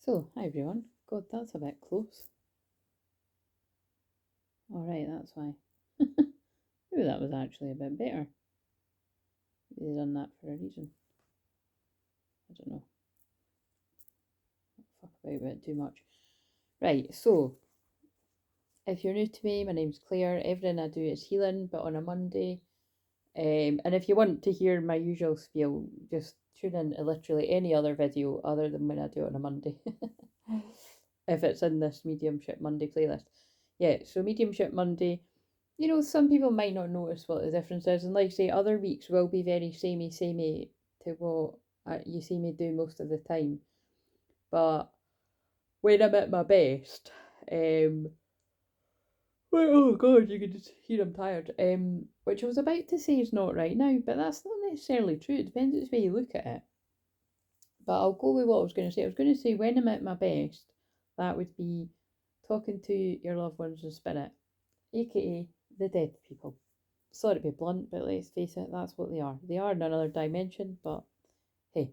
So, hi everyone. God, that's a bit close. Alright, that's why. Maybe that was actually a bit better. Maybe they done that for a reason. I don't know. Fuck about it too much. Right, so, if you're new to me, my name's Claire. Everything I do is healing, but on a Monday. And if you want to hear my usual spiel, just tune in to literally any other video other than when I do it on a Monday. If it's in this Mediumship Monday playlist. Yeah, so Mediumship Monday, you know, some people might not notice what the difference is. And like I say, other weeks will be very samey to what you see me do most of the time. But when I'm at my best, oh god, you can just hear I'm tired. Which I was about to say is not right now, but that's not necessarily true. It depends which way you look at it. But I'll go with what I was going to say. I was going to say when I'm at my best, that would be talking to your loved ones in spirit, aka the dead people. Sorry to be blunt, but let's face it, that's what they are. They are in another dimension, but hey.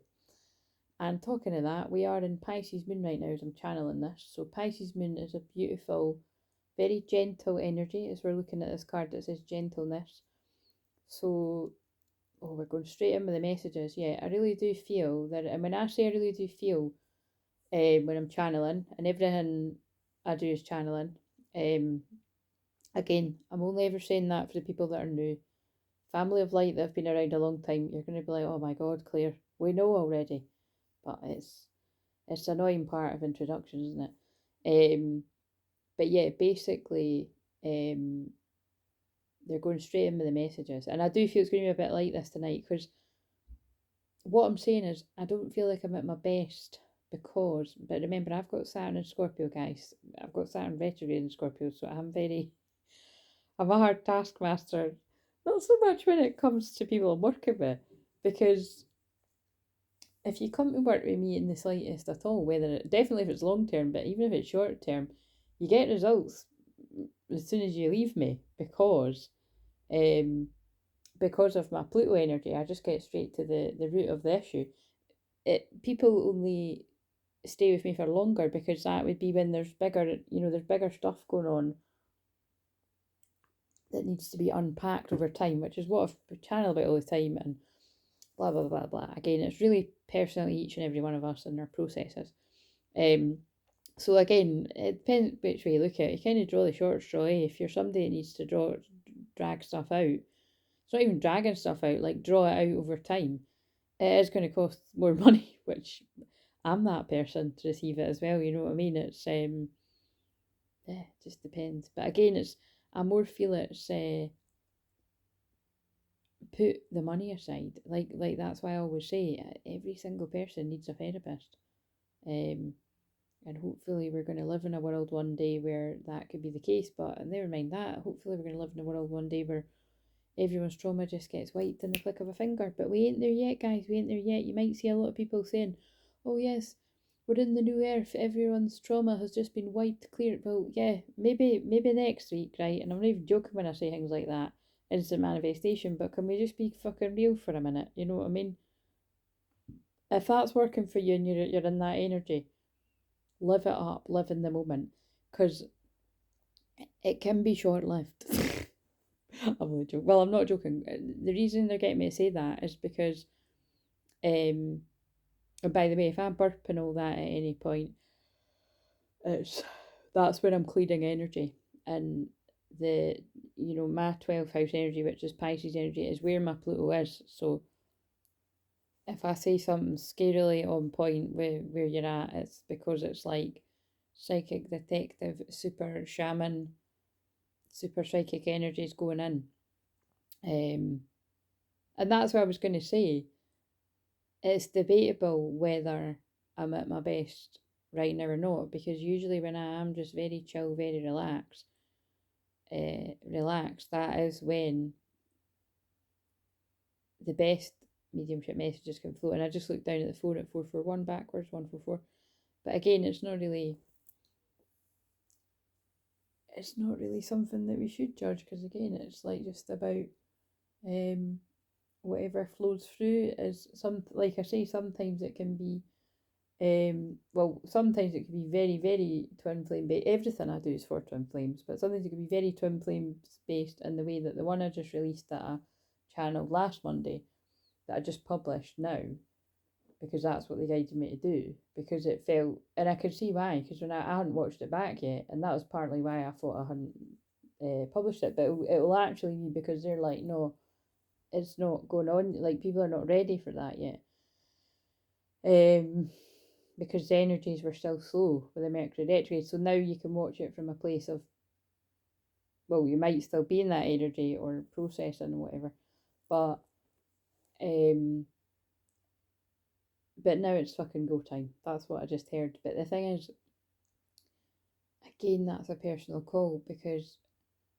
And talking of that, we are in Pisces Moon right now as I'm channeling this. So Pisces Moon is a beautiful, very gentle energy as we're looking at this card that says gentleness. So, oh, we're going straight in with the messages. Yeah, I really do feel that, and when I say I really do feel when I'm channeling, and everything I do is channeling, again, I'm only ever saying that for the people that are new. Family of light that have been around a long time, you're going to be like, oh my god, Claire, we know already. But it's the annoying part of introduction, isn't it? But yeah, basically, they're going straight in with the messages. And I do feel it's going to be a bit like this tonight, because what I'm saying is, I don't feel like I'm at my best because, but remember, I've got Saturn and Scorpio, guys. I've got Saturn retrograde in Scorpio, so I'm a hard taskmaster. Not so much when it comes to people I'm working with, because if you come to work with me in the slightest at all, definitely if it's long term, but even if it's short term, you get results as soon as you leave me, because of my Pluto energy. I just get straight to the root of the issue. People only stay with me for longer because that would be when there's bigger stuff going on that needs to be unpacked over time, which is what I've channeled about all the time, and blah blah blah blah. Again, it's really personal to each and every one of us and their processes. So again, it depends which way you look at it. You kind of draw the short straw. If you're somebody that needs to drag stuff out, it's not even dragging stuff out, like draw it out over time. It is going to cost more money, which I'm that person to receive it as well. You know what I mean? It's yeah, it just depends. But again, I more feel it's put the money aside. Like that's why I always say every single person needs a therapist. And hopefully we're going to live in a world one day where that could be the case. But never mind that. Hopefully we're going to live in a world one day where everyone's trauma just gets wiped in the click of a finger. But we ain't there yet, guys. We ain't there yet. You might see a lot of people saying, oh yes, we're in the new earth. Everyone's trauma has just been wiped clear. Well, yeah, maybe next week, right? And I'm not even joking when I say things like that. Instant manifestation. But can we just be fucking real for a minute? You know what I mean? If that's working for you and you're in that energy, live it up, live in the moment, because it can be short lived. I'm only joking. Well, I'm not joking. The reason they're getting me to say that is because, and by the way, if I'm burping all that at any point, that's when I'm clearing energy, and my 12th house energy, which is Pisces energy, is where my Pluto is. So if I say something scarily on point where you're at, it's because it's like psychic detective, super shaman, super psychic energies going in. And that's what I was going to say. It's debatable whether I'm at my best right now or not, because usually when I am just very chill, very relaxed, that is when the best mediumship messages can flow. And I just looked down at the phone at 441 backwards, 144. But again, it's not really something that we should judge, because again, it's like just about whatever flows through. Is some, like I say, sometimes it can be Well, sometimes it can be very, very twin flame based. Everything I do is for twin flames, but sometimes it can be very twin flames based in the way that the one I just released that I channeled last Monday, that I just published now, because that's what they guided me to do, because it felt, and I could see why, because when I hadn't watched it back yet, and that was partly why I thought I hadn't published it, but it will actually be because they're like, no, it's not going on, like people are not ready for that yet. Because the energies were still slow with the Mercury retrograde. So now you can watch it from a place of, well, you might still be in that energy or processing or whatever, but now it's fucking go time. That's what I just heard. But the thing is, again, that's a personal call, because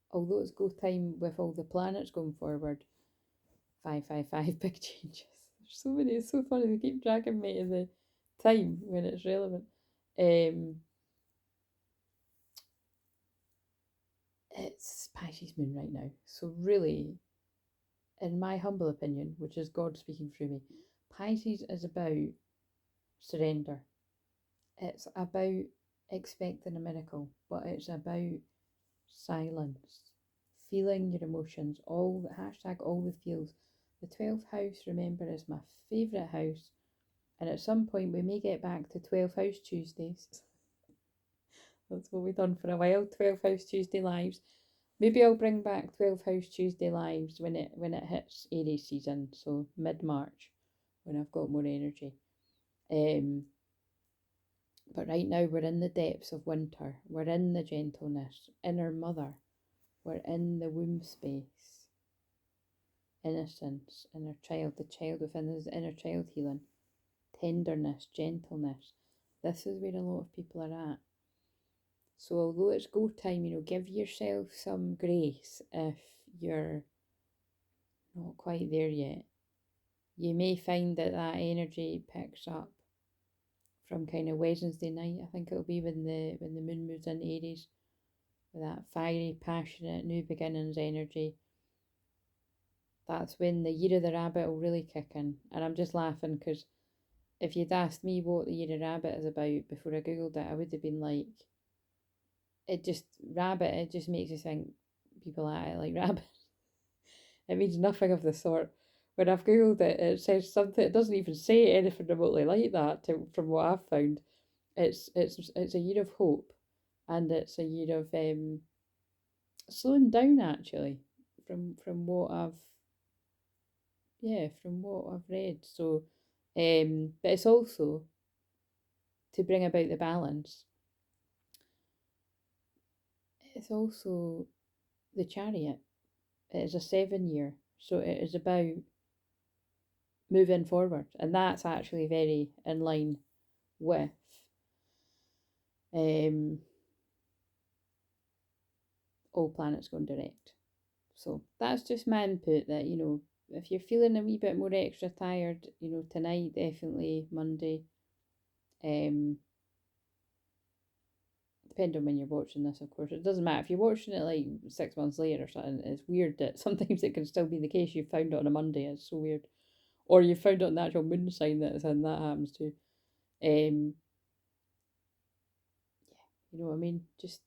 although it's go time with all the planets going forward, 555 big changes. There's so many. It's so funny. They keep dragging me to the time when it's relevant. It's Pisces moon right now. So really, in my humble opinion, which is God speaking through me, Pisces is about surrender. It's about expecting a miracle, but it's about silence, feeling your emotions, all the feels. The 12th house, remember, is my favourite house, and at some point we may get back to 12th house Tuesdays. That's what we've done for a while, 12th house Tuesday lives. Maybe I'll bring back 12th house Tuesday lives when it hits Aries season, so mid-March, when I've got more energy. But right now we're in the depths of winter. We're in the gentleness, inner mother. We're in the womb space. Innocence, inner child, the child within us, inner child healing. Tenderness, gentleness. This is where a lot of people are at. So although it's go time, give yourself some grace if you're not quite there yet. You may find that energy picks up from kind of Wednesday night. I think it'll be when the moon moves in Aries, with that fiery, passionate, new beginnings energy. That's when the year of the rabbit will really kick in. And I'm just laughing because if you'd asked me what the year of rabbit is about before I googled it, I would have been like, it just makes you think people at it like rabbit. It means nothing of the sort. When I've googled it, it says something. It doesn't even say anything remotely like that. From what I've found, it's a year of hope, and it's a year of slowing down, actually. From what I've read. So, but it's also to bring about the balance. It's also the Chariot. It is a 7-year, so it is about moving forward, and that's actually very in line with all planets going direct. So that's just my input, that if you're feeling a wee bit more extra tired, tonight, definitely Monday, depending on when you're watching this, of course. It doesn't matter if you're watching it like 6 months later or something. It's weird that sometimes it can still be the case. You found it on a Monday. It's so weird. Or you found out the actual moon sign that it's in. That happens too. Yeah, you know what I mean. Just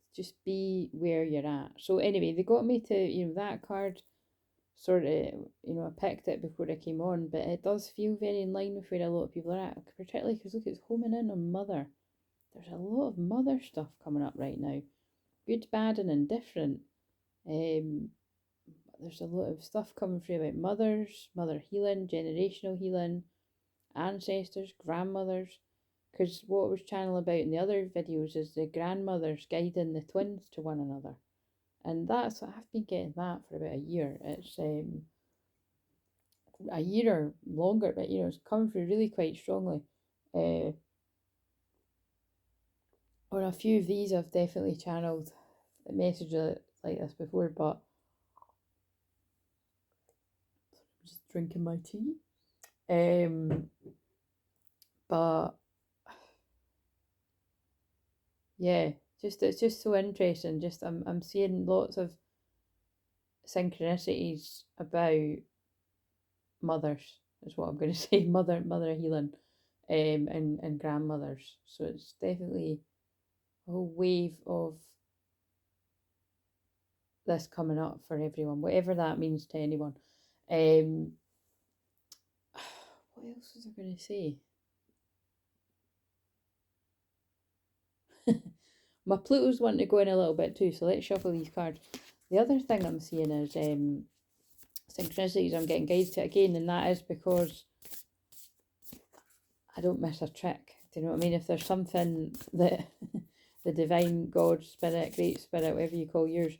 be where you're at. So anyway, they got me to that card. Sort of, I picked it before I came on, but it does feel very in line with where a lot of people are at. Particularly because look, it's homing in on mother. There's a lot of mother stuff coming up right now. Good, bad, and indifferent. There's a lot of stuff coming through about mothers, mother healing, generational healing, ancestors, grandmothers. Because what I was channeling about in the other videos is the grandmothers guiding the twins to one another. And that's, I've been getting that for about a year. It's a year or longer, but it's coming through really quite strongly. On a few of these, I've definitely channeled a message like this before, but I'm just drinking my tea. But yeah, it's just so interesting. Just I'm seeing lots of synchronicities about mothers, is what I'm going to say. Mother healing. and grandmothers. So it's definitely a whole wave of this coming up for everyone, whatever that means to anyone. What else was I going to say? My Pluto's wanting to go in a little bit too, so let's shuffle these cards. The other thing I'm seeing is synchronicities I'm getting guided to again, and that is because I don't miss a trick. Do you know what I mean? If there's something that the divine God, spirit, great spirit, whatever you call yours,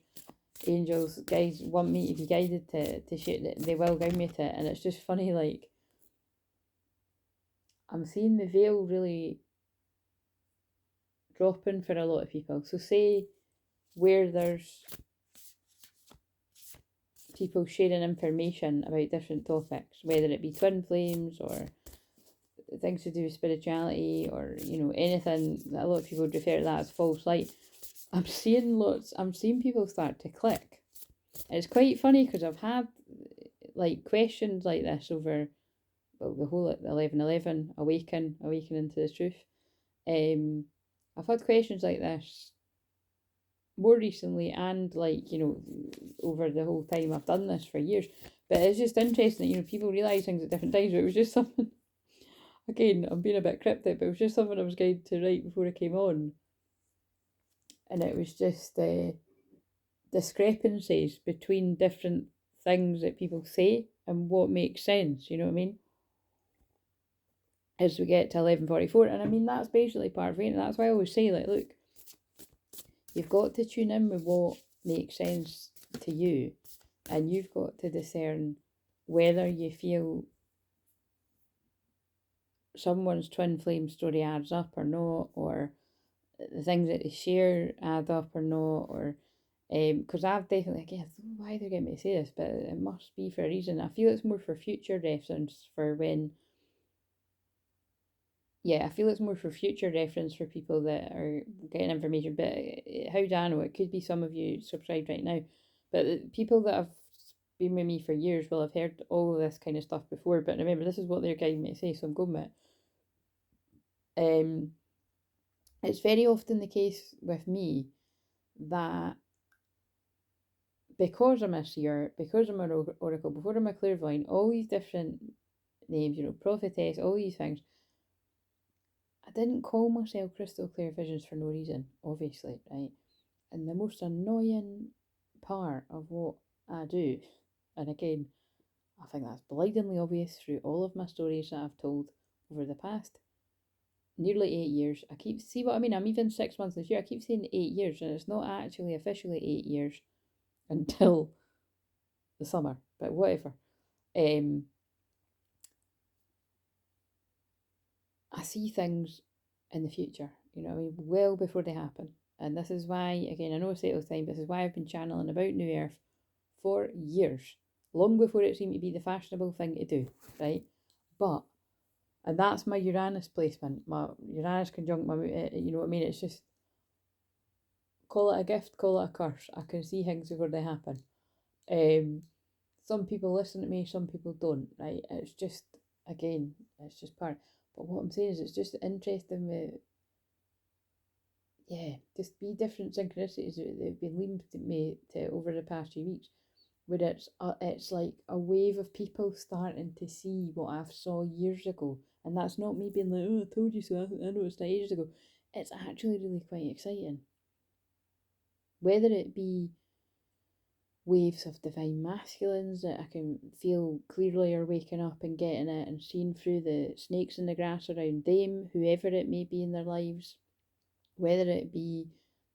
angels, guys want me to be guided to shit, that they will guide me to it. And it's just funny, like, I'm seeing the veil really dropping for a lot of people. So say where there's people sharing information about different topics, whether it be twin flames or things to do with spirituality, or anything that a lot of people would refer to that as false light. I'm seeing people start to click. It's quite funny because I've had like questions like this over the whole 11/11 awakening to the truth. I've had questions like this more recently, and over the whole time I've done this for years. But it's just interesting that people realise things at different times. But it was just something. Again, I'm being a bit cryptic, but it was just something I was guided to write before I came on, and it was just discrepancies between different things that people say and what makes sense. You know what I mean? As we get to 11:44, and I mean that's basically part of it. And that's why I always say, like, look, you've got to tune in with what makes sense to you, and you've got to discern whether you feel someone's twin flame story adds up or not, or the things that they share add up or not, or because I've definitely, again, I don't know why they're getting me to say this, but it must be for a reason. I feel it's more for future reference for when. Yeah, I feel it's more for future reference for people that are getting information. But how do I know? It could be some of you subscribed right now, but the people that have been with me for years will have heard all of this kind of stuff before. But remember, this is what they're guiding me to say, so I'm going with it. It's very often the case with me that because I'm a seer, because I'm an oracle, before I'm a clairvoyant, all these different names, prophetess, all these things, I didn't call myself Crystal Clairvisions for no reason, obviously, right? And the most annoying part of what I do, and again, I think that's blindingly obvious through all of my stories that I've told over the past nearly 8 years. See what I mean? I'm even 6 months this year. I keep saying 8 years, and it's not actually officially 8 years until the summer, but whatever. I see things in the future, well before they happen. And this is why, again, I know I say it all the time, this is why I've been channeling about New Earth for years, long before it seemed to be the fashionable thing to do, right? And that's my Uranus placement, my Uranus conjunct my, you know what I mean? It's just, call it a gift, call it a curse. I can see things before they happen. Some people listen to me, some people don't, right? It's just, again, it's just part. But what I'm saying is it's just interesting with, just be different synchronicities that have been leading me to over the past few weeks, where it's like a wave of people starting to see what I've saw years ago. And that's not me being like, oh, I told you so, I noticed that ages ago. It's actually really quite exciting. Whether it be waves of divine masculines that I can feel clearly are waking up and getting it and seeing through the snakes in the grass around them, whoever it may be in their lives, whether it be,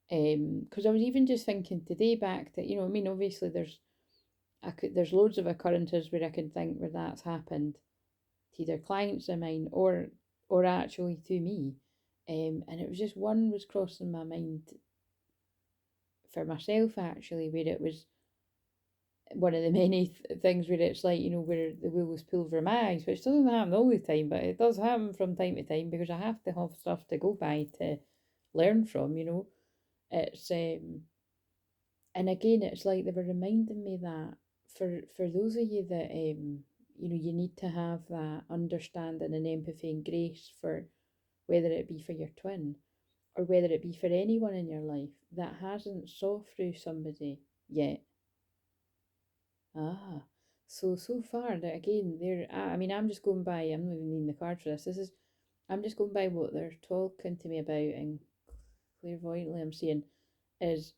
because I was even just thinking today back to, obviously there's loads of occurrences where I can think where that's happened to either clients of mine or actually to me, and it was just one was crossing my mind for myself actually, where it was one of the many things where it's like, where the wool was pulled from my eyes, which doesn't happen all the time, but it does happen from time to time because I have to have stuff to go by to learn from, It's and again, it's like they were reminding me that for those of you that you need to have that understanding and empathy and grace for whether it be for your twin or whether it be for anyone in your life that hasn't saw through somebody yet. So far that again they're I mean I'm just going by, I'm not even needing the card for this. I'm just going by what they're talking to me about, and clairvoyantly I'm saying is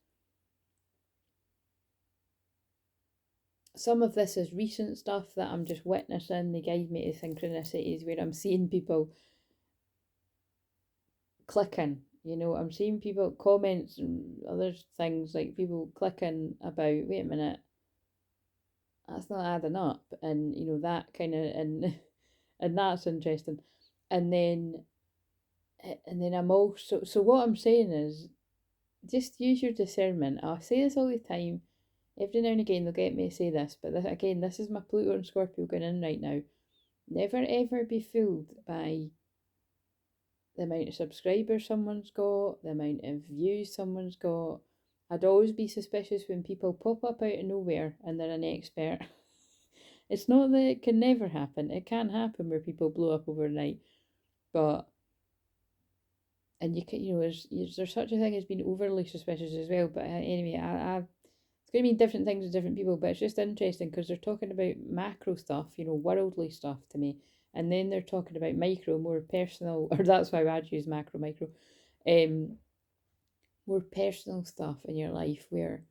some of this is recent stuff that I'm just witnessing. They guide me to synchronicities where I'm seeing people clicking. I'm seeing people comments and other things like people clicking about, wait a minute, that's not adding up, and that kind of and that's interesting. And then I'm also, so what I'm saying is just use your discernment. I say this all the time. Every now and again they'll get me to say this, but this is my Pluto and Scorpio going in right now. Never ever be fooled by the amount of subscribers someone's got, the amount of views someone's got. I'd always be suspicious when people pop up out of nowhere and they're an expert. It's not that it can never happen. It can happen where people blow up overnight, but and you can, there's such a thing as being overly suspicious as well. But anyway, it's going to mean different things to different people. But it's just interesting because they're talking about macro stuff, worldly stuff to me, and then they're talking about micro, more personal, or that's why I'd use macro, micro, more personal stuff in your life where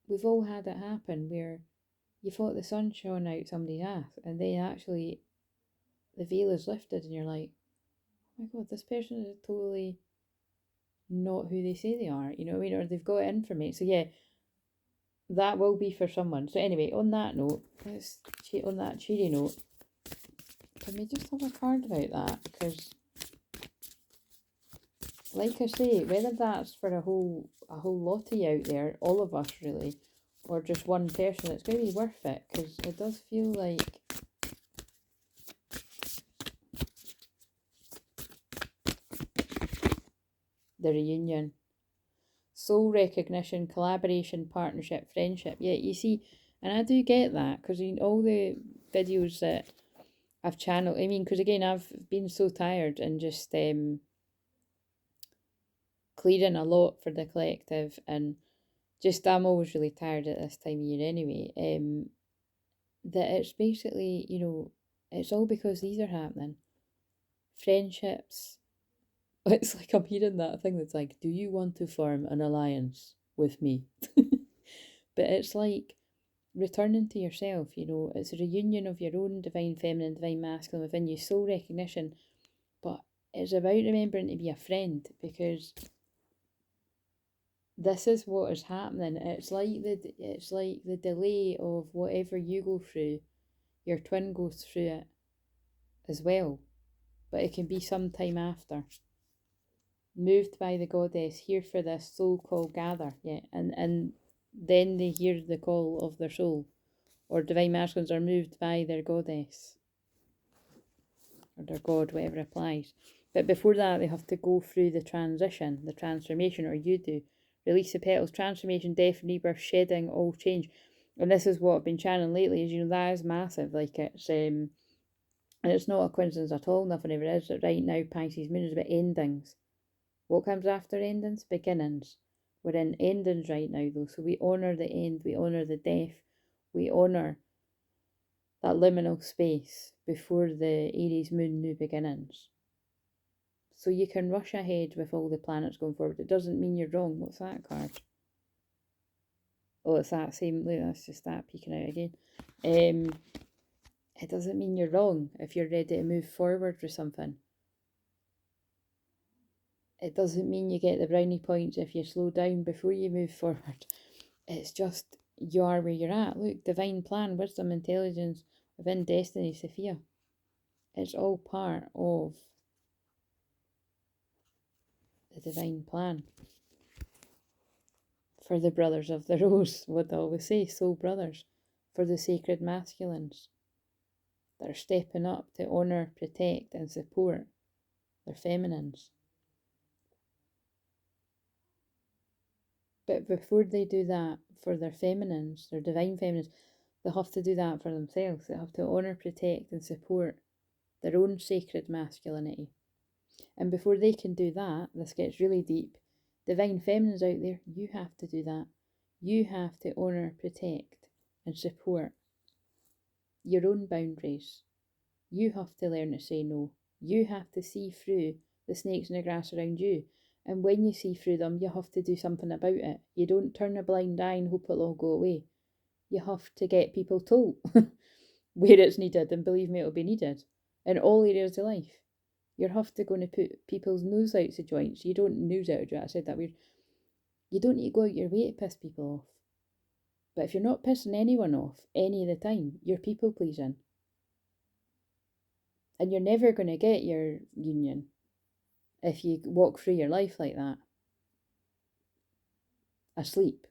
we've all had it happen, where you thought the sun shone out somebody's ass, and then actually the veil is lifted, and you're like, oh my god, this person is totally not who they say they are, you know what I mean? Or they've got information. So yeah, that will be for someone. So anyway, on that note, on that cheery note, can we just have a card about that? Because, like I say, whether that's for a whole lot of you out there, all of us really, or just one person, it's going to be worth it, because it does feel like the reunion, soul recognition, collaboration, partnership, friendship. Yeah, you see, and I do get that, because in all the videos that I've channeled, I mean, because again, I've been so tired and just clearing a lot for the collective, and just I'm always really tired at this time of year anyway. That it's basically, it's all because these are happening. Friendships. It's like I'm hearing that thing that's like, do you want to form an alliance with me? But it's like returning to yourself, it's a reunion of your own divine feminine, divine masculine within you, soul recognition. But it's about remembering to be a friend, because this is what is happening. It's like the delay of whatever you go through, your twin goes through it as well, but it can be some time after. Moved by the goddess, here for this soul call, gather. Yeah, and then they hear the call of their soul, or divine masculines are moved by their goddess or their god, whatever applies. But before that, they have to go through the transition, the transformation, or you do. Release the petals, transformation, death, rebirth, shedding, all change. And this is what I've been channeling lately, is, that is massive. Like, and it's not a coincidence at all, nothing ever is. That right now, Pisces moon is about endings. What comes after endings? Beginnings. We're in endings right now, though, so we honour the end, we honour the death, we honour that liminal space before the Aries moon, new beginnings. So you can rush ahead with all the planets going forward. It doesn't mean you're wrong. What's that card? Oh, it's that same. Look, that's just that peeking out again. It doesn't mean you're wrong if you're ready to move forward with something. It doesn't mean you get the brownie points if you slow down before you move forward. It's just you are where you're at. Look, divine plan, wisdom, intelligence, within destiny, Sophia. It's all part of the divine plan. For the brothers of the rose, what I always say, soul brothers. For the sacred masculines that are stepping up to honour, protect and support their feminines. But before they do that for their feminines, their divine feminines, They have to do that for themselves. They have to honour, protect and support their own sacred masculinity. And before they can do that, this gets really deep. Divine feminines out there, you have to do that. You have to honour, protect and support your own boundaries. You have to learn to say no. You have to see through the snakes in the grass around you. And when you see through them, you have to do something about it. You don't turn a blind eye and hope it'll all go away. You have to get people told where it's needed, and believe me, it'll be needed in all areas of life. You have to go and put people's nose out of joints. You don't nose out of joints. I said that weird. You don't need to go out your way to piss people off. But if you're not pissing anyone off any of the time, you're people pleasing. And you're never going to get your union if you walk through your life like that, asleep.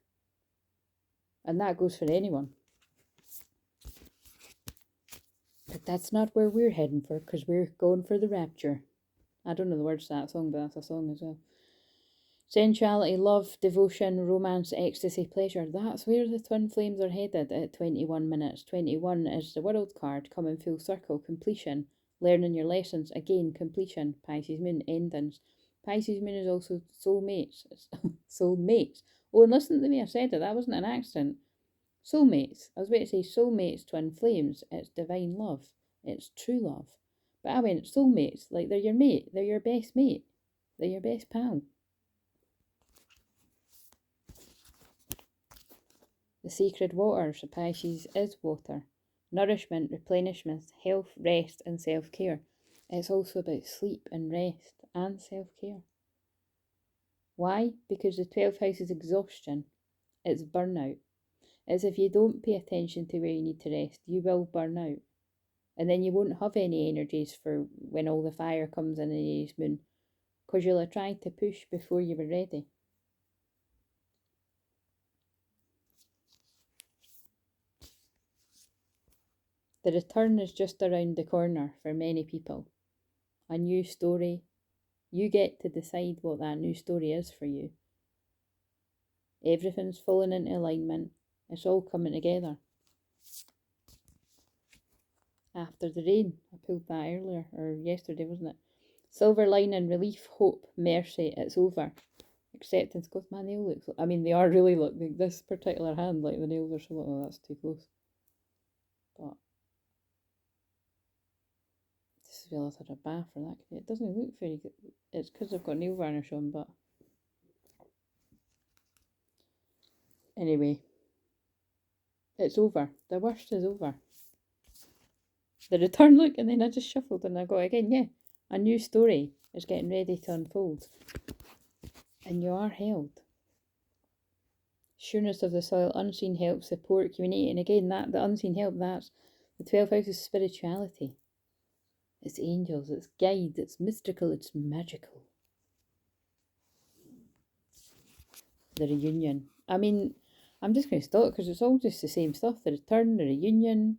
And that goes for anyone. But that's not where we're heading for, because we're going for the rapture. I don't know the words to that song, but that's a song as well. Sensuality, love, devotion, romance, ecstasy, pleasure. That's where the twin flames are headed at 21 minutes. 21 is the world card, coming full circle, completion, learning your lessons, again, completion, Pisces moon, endings. Pisces moon is also soulmates. Soulmates. Oh, and listen to me, I said it, that wasn't an accident. Soulmates. I was about to say soulmates, twin flames. It's divine love. It's true love. But I went soulmates, like they're your mate. They're your best mate. They're your best pal. The sacred waters, Pisces is water. Nourishment, replenishment, health, rest and self-care. It's also about sleep and rest and self-care. Why? Because the 12th house is exhaustion. It's burnout. It's if you don't pay attention to where you need to rest, you will burn out. And then you won't have any energies for when all the fire comes in the Aries moon, because you'll have tried to push before you were ready. The return is just around the corner for many people. A new story. You get to decide what that new story is for you. Everything's falling into alignment. It's all coming together. After the rain, I pulled that earlier, or yesterday, wasn't it? Silver lining, relief, hope, mercy, it's over. Acceptance. God, my nail looks, I mean, they are really, look, this particular hand, like the nails are so, oh, that's too close. But just realised I had a bath for that. It doesn't look very good. It's because I've got nail varnish on, but anyway, it's over. The worst is over. The return, look, and then I just shuffled and I got it again. Yeah, a new story is getting ready to unfold. And you are held. Sureness of the soil, unseen help, support, community. And again, that the unseen help, that's the 12th house is spirituality. It's angels, it's guides, it's mystical, it's magical. The reunion. I mean, I'm just going to stop because it's all just the same stuff. The return, the reunion,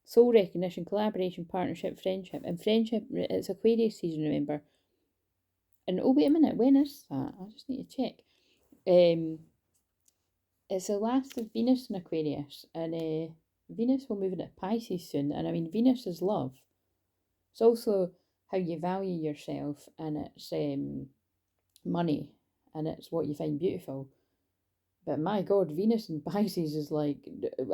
soul recognition, collaboration, partnership, friendship. And friendship, it's Aquarius season, remember. And oh, wait a minute, when is that? I just need to check. It's the last of Venus in Aquarius. And Venus will move into Pisces soon. And I mean, Venus is love. It's also how you value yourself, and it's money, and it's what you find beautiful. But my God, Venus in Pisces is like,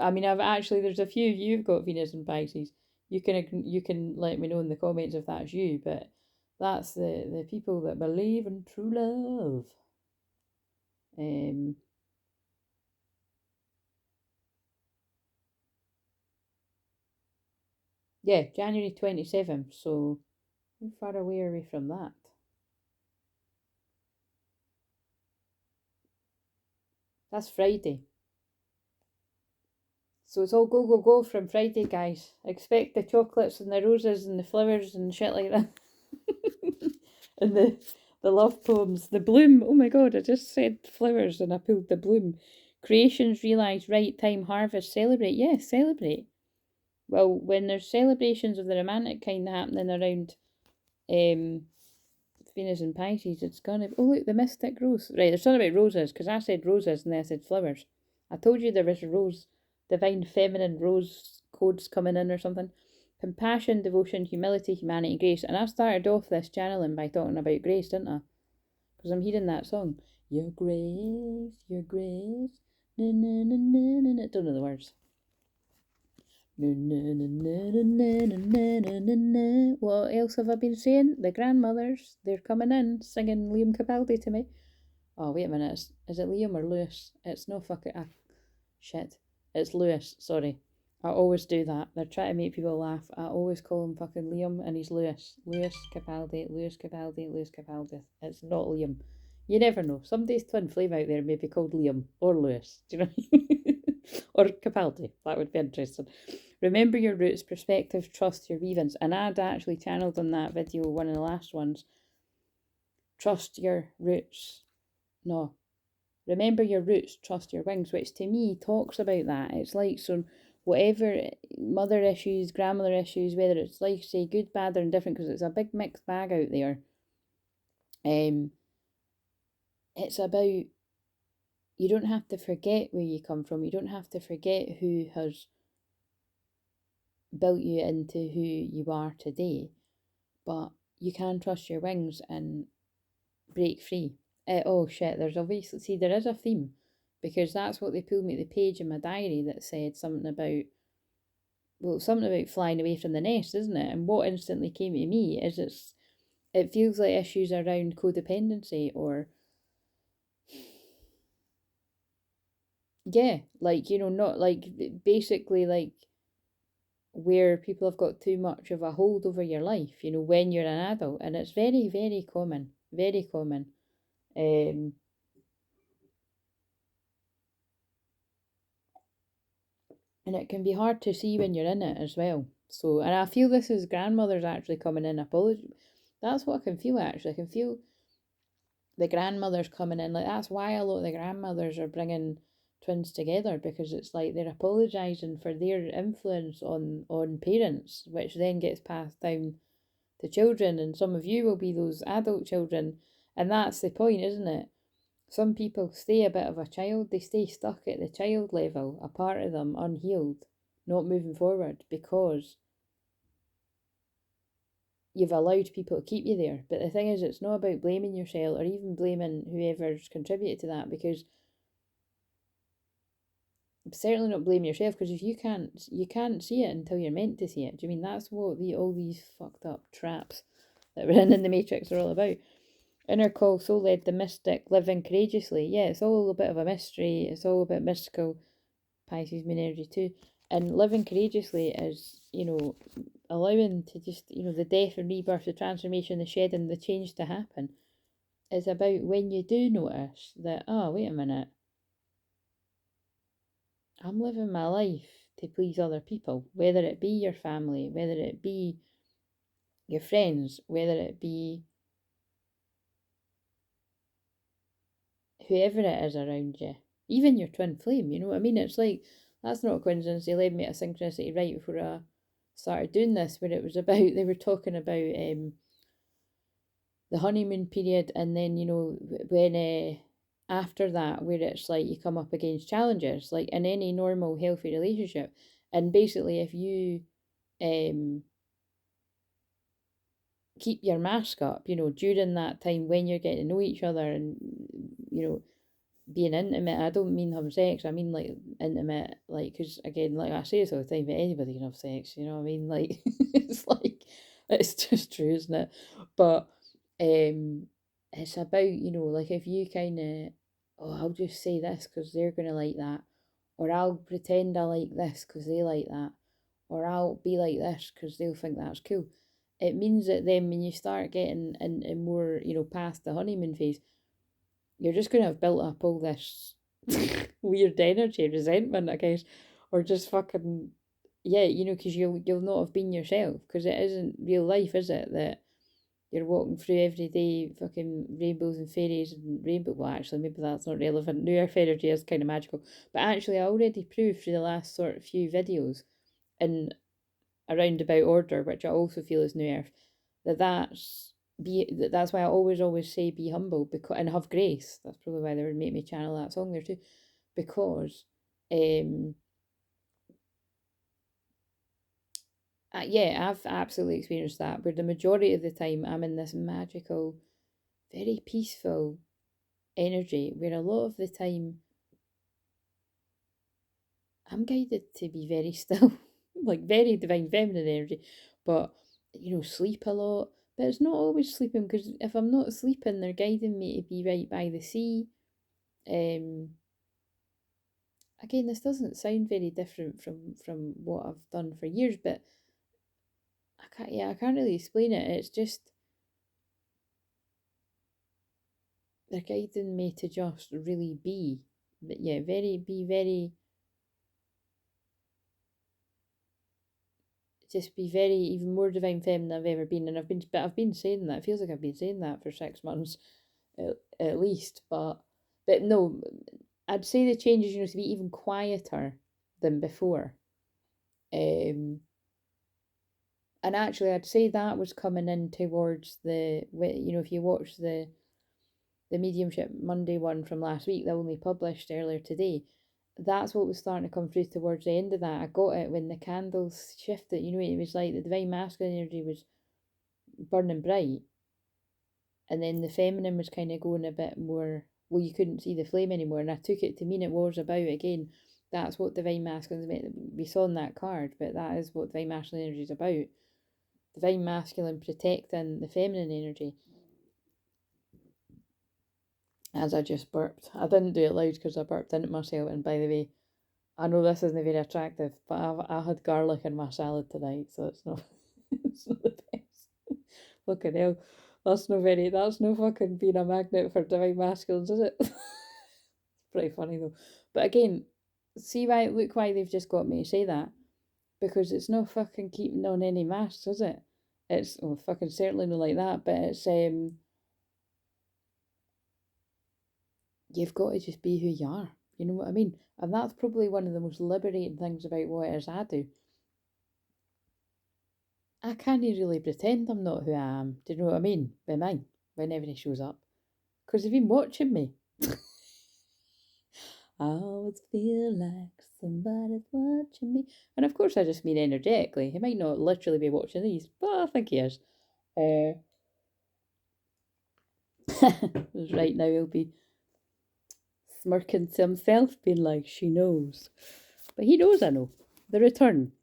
I mean, there's a few of you who've got Venus in Pisces. You can let me know in the comments if that's you, but that's the people that believe in true love. Yeah, January 27th, so how far away are we from that? That's Friday. So it's all go, go, go from Friday, guys. Expect the chocolates and the roses and the flowers and shit like that. And the love poems. The bloom. Oh my God, I just said flowers and I pulled the bloom. Creations, realise, right time, harvest, celebrate. Yes, celebrate. Well, when there's celebrations of the romantic kind happening around Venus and Pisces, it's gonna be, oh look, the mystic rose. Right, there's something about roses, because I said roses and then I said flowers. I told you there was a rose divine feminine rose codes coming in or something. Compassion, devotion, humility, humanity, grace. And I started off this channeling by talking about grace, didn't I? Because I'm hearing that song. Your grace, na na na na na na. Don't know the words. Na na na na na na na na na. What else have I been saying? The grandmothers, they're coming in singing Liam Capaldi to me. Oh, wait a minute. Is it Liam or Lewis? It's no fucking... shit. It's Lewis, sorry. I always do that. They're trying to make people laugh. I always call him fucking Liam and he's Lewis. Lewis Capaldi, Lewis Capaldi, Lewis Capaldi. It's not Liam. You never know. Somebody's twin flame out there may be called Liam or Lewis. Do you know what I mean? Or Capaldi. That would be interesting. Remember your roots, perspective, trust your weavings. And I'd actually channeled on that video, one of the last ones. Trust your roots. No. Remember your roots, trust your wings, which to me talks about that. It's like, so whatever mother issues, grandmother issues, whether it's like, say, good, bad, or indifferent, because it's a big mixed bag out there. It's about, you don't have to forget where you come from. You don't have to forget who has built you into who you are today. But you can trust your wings and break free. Oh shit, there's obviously, see, there is a theme, because that's what they pulled me at the page in my diary that said something about, well, something about flying away from the nest, isn't it? And what instantly came to me is it feels like issues around codependency, or yeah, like, you know, not like, basically like where people have got too much of a hold over your life, you know, when you're an adult. And it's very, very common, very common. And it can be hard to see when you're in it as well. So, and I feel this is grandmothers actually coming in. Apology. That's what I can feel actually. I can feel the grandmothers coming in. Like, that's why a lot of the grandmothers are bringing twins together, because it's like they're apologising for their influence on parents, which then gets passed down to children. And some of you will be those adult children. And that's the point, isn't it? Some people stay a bit of a child, they stay stuck at the child level, a part of them unhealed, not moving forward, because you've allowed people to keep you there. But the thing is, it's not about blaming yourself or even blaming whoever's contributed to that, because certainly not blame yourself, because if you can't see it until you're meant to see it. Do you mean that's what all these fucked up traps that we're in the Matrix are all about? Inner call, soul led, the mystic, living courageously. Yeah, it's all a bit of a mystery. It's all a bit mystical. Pisces moon energy too. And living courageously is, you know, allowing to just, you know, the death and rebirth, the transformation, the shedding, the change to happen. Is about when you do notice that, oh, wait a minute, I'm living my life to please other people, whether it be your family, whether it be your friends, whether it be whoever it is around you, even your twin flame, you know what I mean? It's like, that's not a coincidence. They led me to synchronicity right before I started doing this, where it was about, they were talking about the honeymoon period, and then, you know, when after that, where it's like you come up against challenges, like in any normal, healthy relationship. And basically, if you keep your mask up, you know, during that time when you're getting to know each other and, you know, being intimate. I don't mean having sex, I mean like intimate, like, because again, like I say this all the time, but anybody can have sex, you know what I mean? Like, it's like, it's just true, isn't it? But it's about, you know, like if you kind of, oh, I'll just say this because they're going to like that, or I'll pretend I like this because they like that, or I'll be like this because they'll think that's cool. It means that then when you start getting in more, you know, past the honeymoon phase, you're just going to have built up all this weird energy, resentment, I guess, or just fucking, yeah, you know, because you'll not have been yourself, because it isn't real life, is it? That you're walking through every day fucking rainbows and fairies and rainbow. Well, actually, maybe that's not relevant. New Earth energy is kind of magical, but actually, I already proved through the last sort of few videos in a roundabout order, which I also feel is New Earth, that's why I always say be humble, because and have grace. That's probably why they would make me channel that song there too, because Yeah, I've absolutely experienced that, where the majority of the time I'm in this magical, very peaceful energy, where a lot of the time I'm guided to be very still, like very divine feminine energy, but sleep a lot. But it's not always sleeping, because if I'm not sleeping, they're guiding me to be right by the sea. Um, Again, this doesn't sound very different from what I've done for years, but I can't really explain it. It's just they're guiding me to just really be, but yeah, be very even more divine feminine than I've ever been, and I've been saying that. It feels like I've been saying that for 6 months, at least. But no, I'd say the changes, to be even quieter than before. And actually, I'd say that was coming in towards if you watch the Mediumship Monday one from last week, that only published earlier today, that's what was starting to come through towards the end of that. I got it when the candles shifted. It was like the divine masculine energy was burning bright, and then the feminine was kind of going a bit more. Well, you couldn't see the flame anymore, and I took it to mean it was about, again, that's what divine masculine is meant. We saw in that card, but that is what divine masculine energy is about. Divine masculine protecting the feminine energy. As I just burped. I didn't do it loud because I burped into myself. And by the way, I know this isn't very attractive, but I had garlic in my salad tonight, so it's not, it's not the best. Fucking hell. That's no fucking being a magnet for divine masculines, is it? It's pretty funny though. But again, look why they've just got me to say that. Because it's no fucking keeping on any masks, is it? It's, fucking certainly not like that, but it's, you've got to just be who you are. You know what I mean? And that's probably one of the most liberating things about what it is I do. I can't really pretend I'm not who I am. Do you know what I mean? By mine, whenever he shows up. Because you've been watching me. I always feel like somebody's watching me. And of course, I just mean energetically. He might not literally be watching these, but I think he is. Right now, he'll be smirking to himself, being like, she knows. But he knows I know. The return.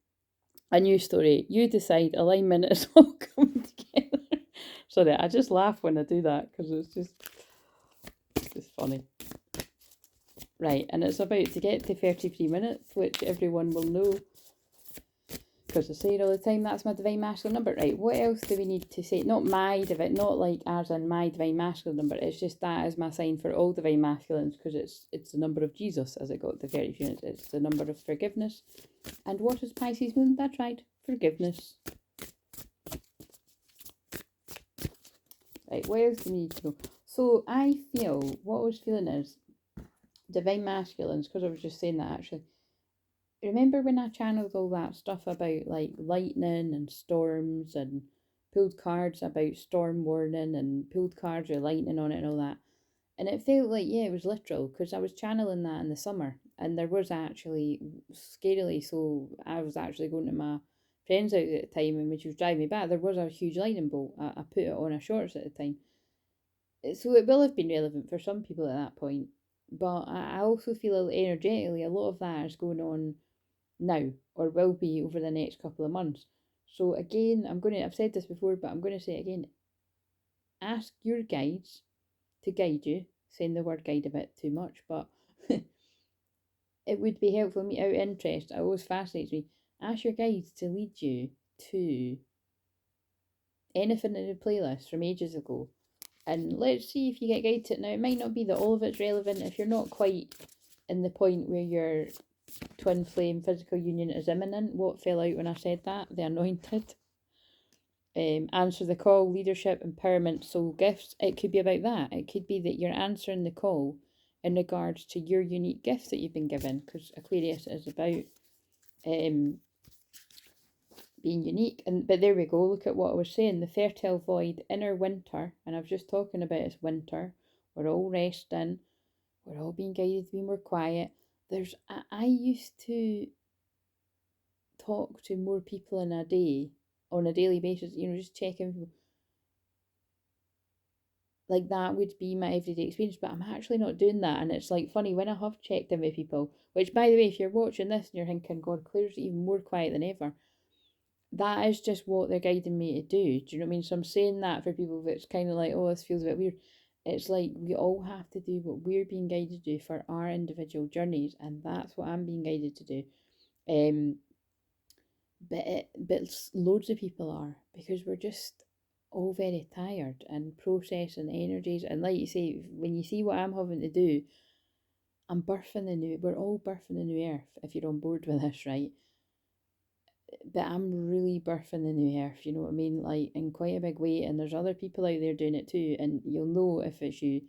A new story. You decide. Alignment is all coming together. Sorry, I just laugh when I do that because it's just funny. Right, and it's about to get to 33 minutes, which everyone will know, because I say it all the time, that's my divine masculine number. Right, what else do we need to say? Not like as in my divine masculine number, it's just that is my sign for all divine masculines, because it's the number of Jesus, as it got to 33 minutes. It's the number of forgiveness. And what is Pisces moon? That's right, forgiveness. Right, what else do we need to know? So I feel, what I was feeling is, divine masculines, because I was just saying that actually. Remember when I channeled all that stuff about like lightning and storms, and pulled cards about storm warning and pulled cards with lightning on it and all that? And it felt like, yeah, it was literal, because I was channeling that in the summer, and there was actually, scarily so, I was actually going to my friend's house at the time, and when she was driving me back, there was a huge lightning bolt. I put it on a shorts at the time. So it will have been relevant for some people at that point. But I also feel energetically a lot of that is going on now, or will be over the next couple of months. So again, I've said this before, but I'm going to say it again. Ask your guides to guide you. Saying the word guide a bit too much, but it would be helpful me out of interest. It always fascinates me. Ask your guides to lead you to anything in the playlist from ages ago, and let's see if you get guided to it. Now, it might not be that all of it's relevant if you're not quite in the point where your twin flame physical union is imminent. What fell out when I said that? The anointed. Answer the call, leadership, empowerment, soul gifts. It could be about that. It could be that you're answering the call in regards to your unique gifts that you've been given, because Aquarius is about being unique. But there we go. Look at what I was saying. The fertile void, inner winter, and I was just talking about it's winter. We're all resting. We're all being guided to be more quiet. I used to talk to more people in a day, on a daily basis, you know, just checking people, like that would be my everyday experience, but I'm actually not doing that. And it's like funny when I have checked in with people, which by the way, if you're watching this and you're thinking, God, Claire's even more quiet than ever, that is just what they're guiding me to do. Do you know what I mean? So I'm saying that for people that's kind of like, oh, this feels a bit weird. It's like we all have to do what we're being guided to do for our individual journeys, and that's what I'm being guided to do. But loads of people are, because we're just all very tired and processing energies. And like you say, when you see what I'm having to do, we're all birthing the new earth, if you're on board with this, right? But I'm really birthing the new earth, you know what I mean? Like, in quite a big way. And there's other people out there doing it too. And you'll know if it's you,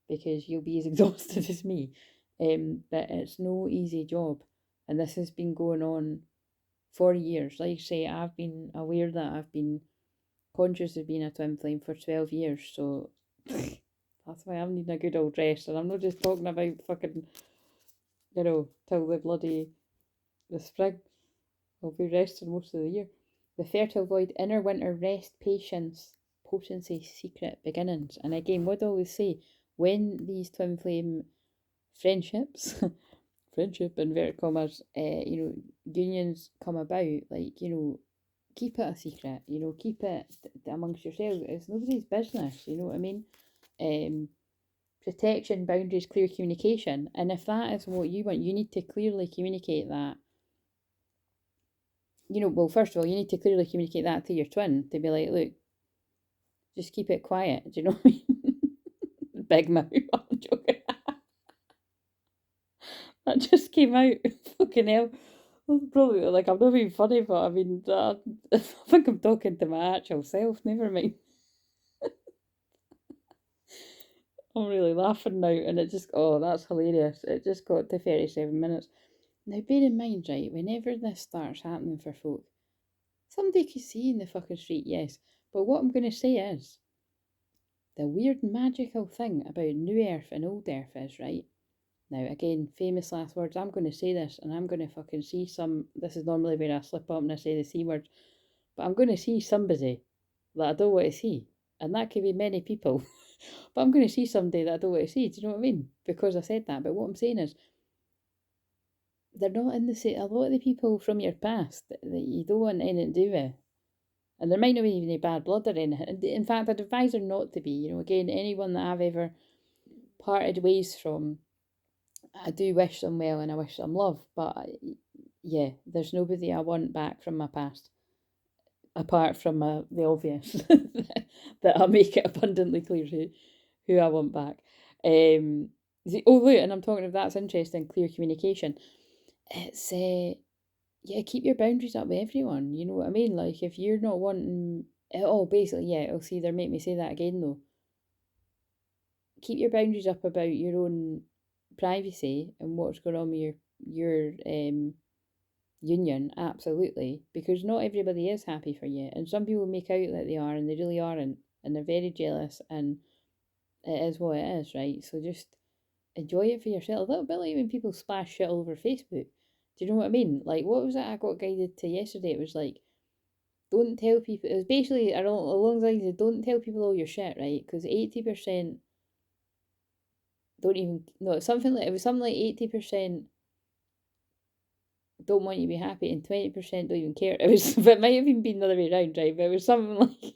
because you'll be as exhausted as me. But it's no easy job. And this has been going on for years. Like I say, I've been aware that I've been conscious of being a twin flame for 12 years. So that's why I'm needing a good old rest. And I'm not just talking about fucking, you know, till the spring. I'll be resting most of the year. The fertile void, inner winter, rest, patience, potency, secret beginnings. And again, what I always say, when these twin flame friendships, friendship inverted commas, unions come about, like, keep it a secret, keep it amongst yourselves. It's nobody's business, you know what I mean? Protection, boundaries, clear communication. And if that is what you want, you need to clearly communicate that. Well, first of all, you need to clearly communicate that to your twin, to be like, look, just keep it quiet. Do you know what I mean? Big mouth. I'm joking. That just came out. Fucking hell. Probably, like, I'm not being funny, but I mean, I think I'm talking to my actual self. Never mind. I'm really laughing now, and it just, oh, that's hilarious. It just got to 37 minutes. Now, bear in mind, right, whenever this starts happening for folk, somebody could see in the fucking street, yes. But what I'm going to say is, the weird magical thing about New Earth and Old Earth is, right? Now, again, famous last words, I'm going to say this, and I'm going to fucking see this is normally where I slip up and I say the C word, but I'm going to see somebody that I don't want to see. And that could be many people. But I'm going to see somebody that I don't want to see. Do you know what I mean? Because I said that. But what I'm saying is, they're not in the same. A lot of the people from your past that you don't want anything to do with. And there might not be even any bad blood or anything. In fact, I'd advise her not to be. Again, anyone that I've ever parted ways from, I do wish them well and I wish them love. But yeah, there's nobody I want back from my past. Apart from the obvious, that I make it abundantly clear who I want back. Look, and I'm talking, if that's interesting, clear communication. It's yeah, keep your boundaries up with everyone. You know what I mean? Like, if you're not wanting, basically, yeah, it'll see, they'll make me say that again though. Keep your boundaries up about your own privacy and what's going on with your union, absolutely, because not everybody is happy for you, and some people make out that they are and they really aren't, and they're very jealous, and it is what it is, right? So just enjoy it for yourself. A little bit like when people splash shit all over Facebook. Do you know what I mean? Like, what was it I got guided to yesterday? It was like, don't tell people. It was basically along the lines of, don't tell people all your shit, right? Because 80% don't even, no, it was something like 80% don't want you to be happy and 20% don't even care. It might have even been the other way around, right? But it was something like,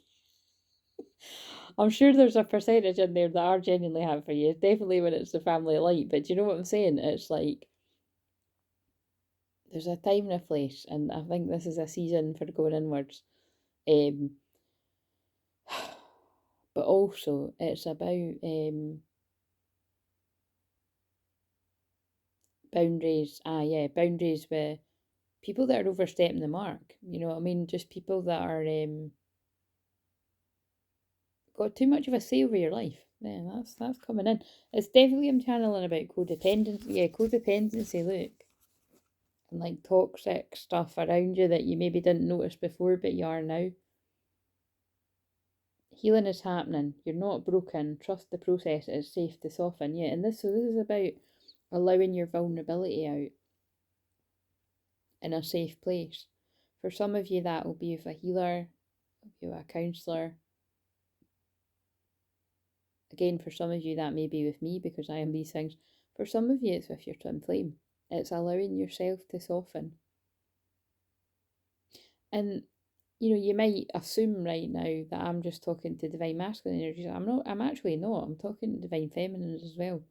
I'm sure there's a percentage in there that are genuinely happy for you. Definitely when it's the family light. But do you know what I'm saying? It's like, there's a time and a place, and I think this is a season for going inwards. But also it's about boundaries. Boundaries with people that are overstepping the mark. You know what I mean? Just people that are got too much of a say over your life. Yeah, that's coming in. It's definitely, I'm channeling about codependency. Yeah, codependency, look. And like toxic stuff around you that you maybe didn't notice before, but you are now. Healing is happening. You're not broken. Trust the process. It's safe to soften. Yeah, and this is about allowing your vulnerability out in a safe place. For some of you, that will be with a healer, with a counsellor. Again, for some of you, that may be with me because I am these things. For some of you, it's with your twin flame. It's allowing yourself to soften. And, you know, you might assume right now that I'm just talking to divine masculine energies. I'm not. I'm actually not. I'm talking to divine feminines as well.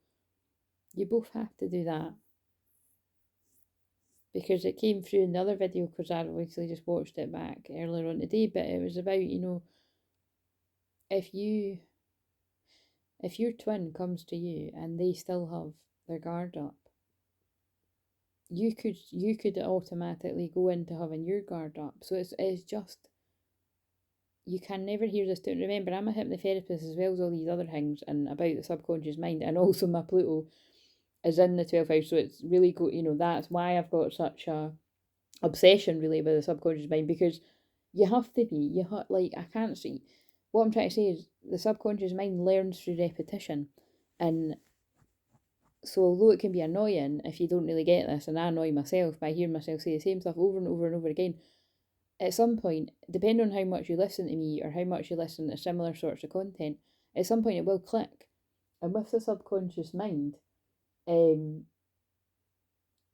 You both have to do that. Because it came through in the other video, because I obviously just watched it back earlier on today, but it was about, you know, if your twin comes to you and they still have their guard up, you could automatically go into having your guard up. So it's just, you can never hear this. Remember, I'm a hypnotherapist as well as all these other things, and about the subconscious mind, and also my Pluto is in the 12th house, so it's really good. You know, that's why I've got such a obsession really with the subconscious mind, because you have to be, like, I can't see, what I'm trying to say is the subconscious mind learns through repetition. And so although it can be annoying if you don't really get this, and I annoy myself by hearing myself say the same stuff over and over and over again, at some point, depending on how much you listen to me or how much you listen to similar sorts of content, at some point it will click. And with the subconscious mind, you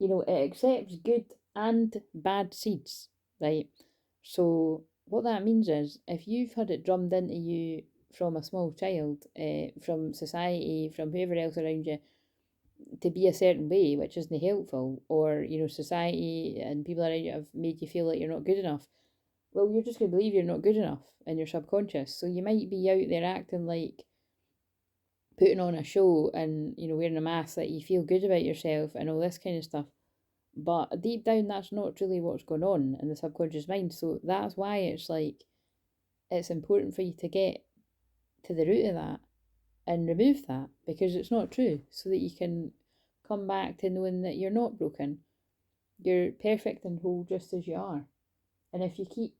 know, it accepts good and bad seeds, right? So what that means is, if you've had it drummed into you from a small child, from society, from whoever else around you, to be a certain way, which isn't helpful, or, you know, society and people around you have made you feel like you're not good enough, well, you're just going to believe you're not good enough in your subconscious. So you might be out there acting like, putting on a show and, you know, wearing a mask that you feel good about yourself and all this kind of stuff. But deep down, that's not really what's going on in the subconscious mind. So that's why it's like, it's important for you to get to the root of that and remove that, because it's not true, so that you can come back to knowing that you're not broken. You're perfect and whole just as you are. And if you keep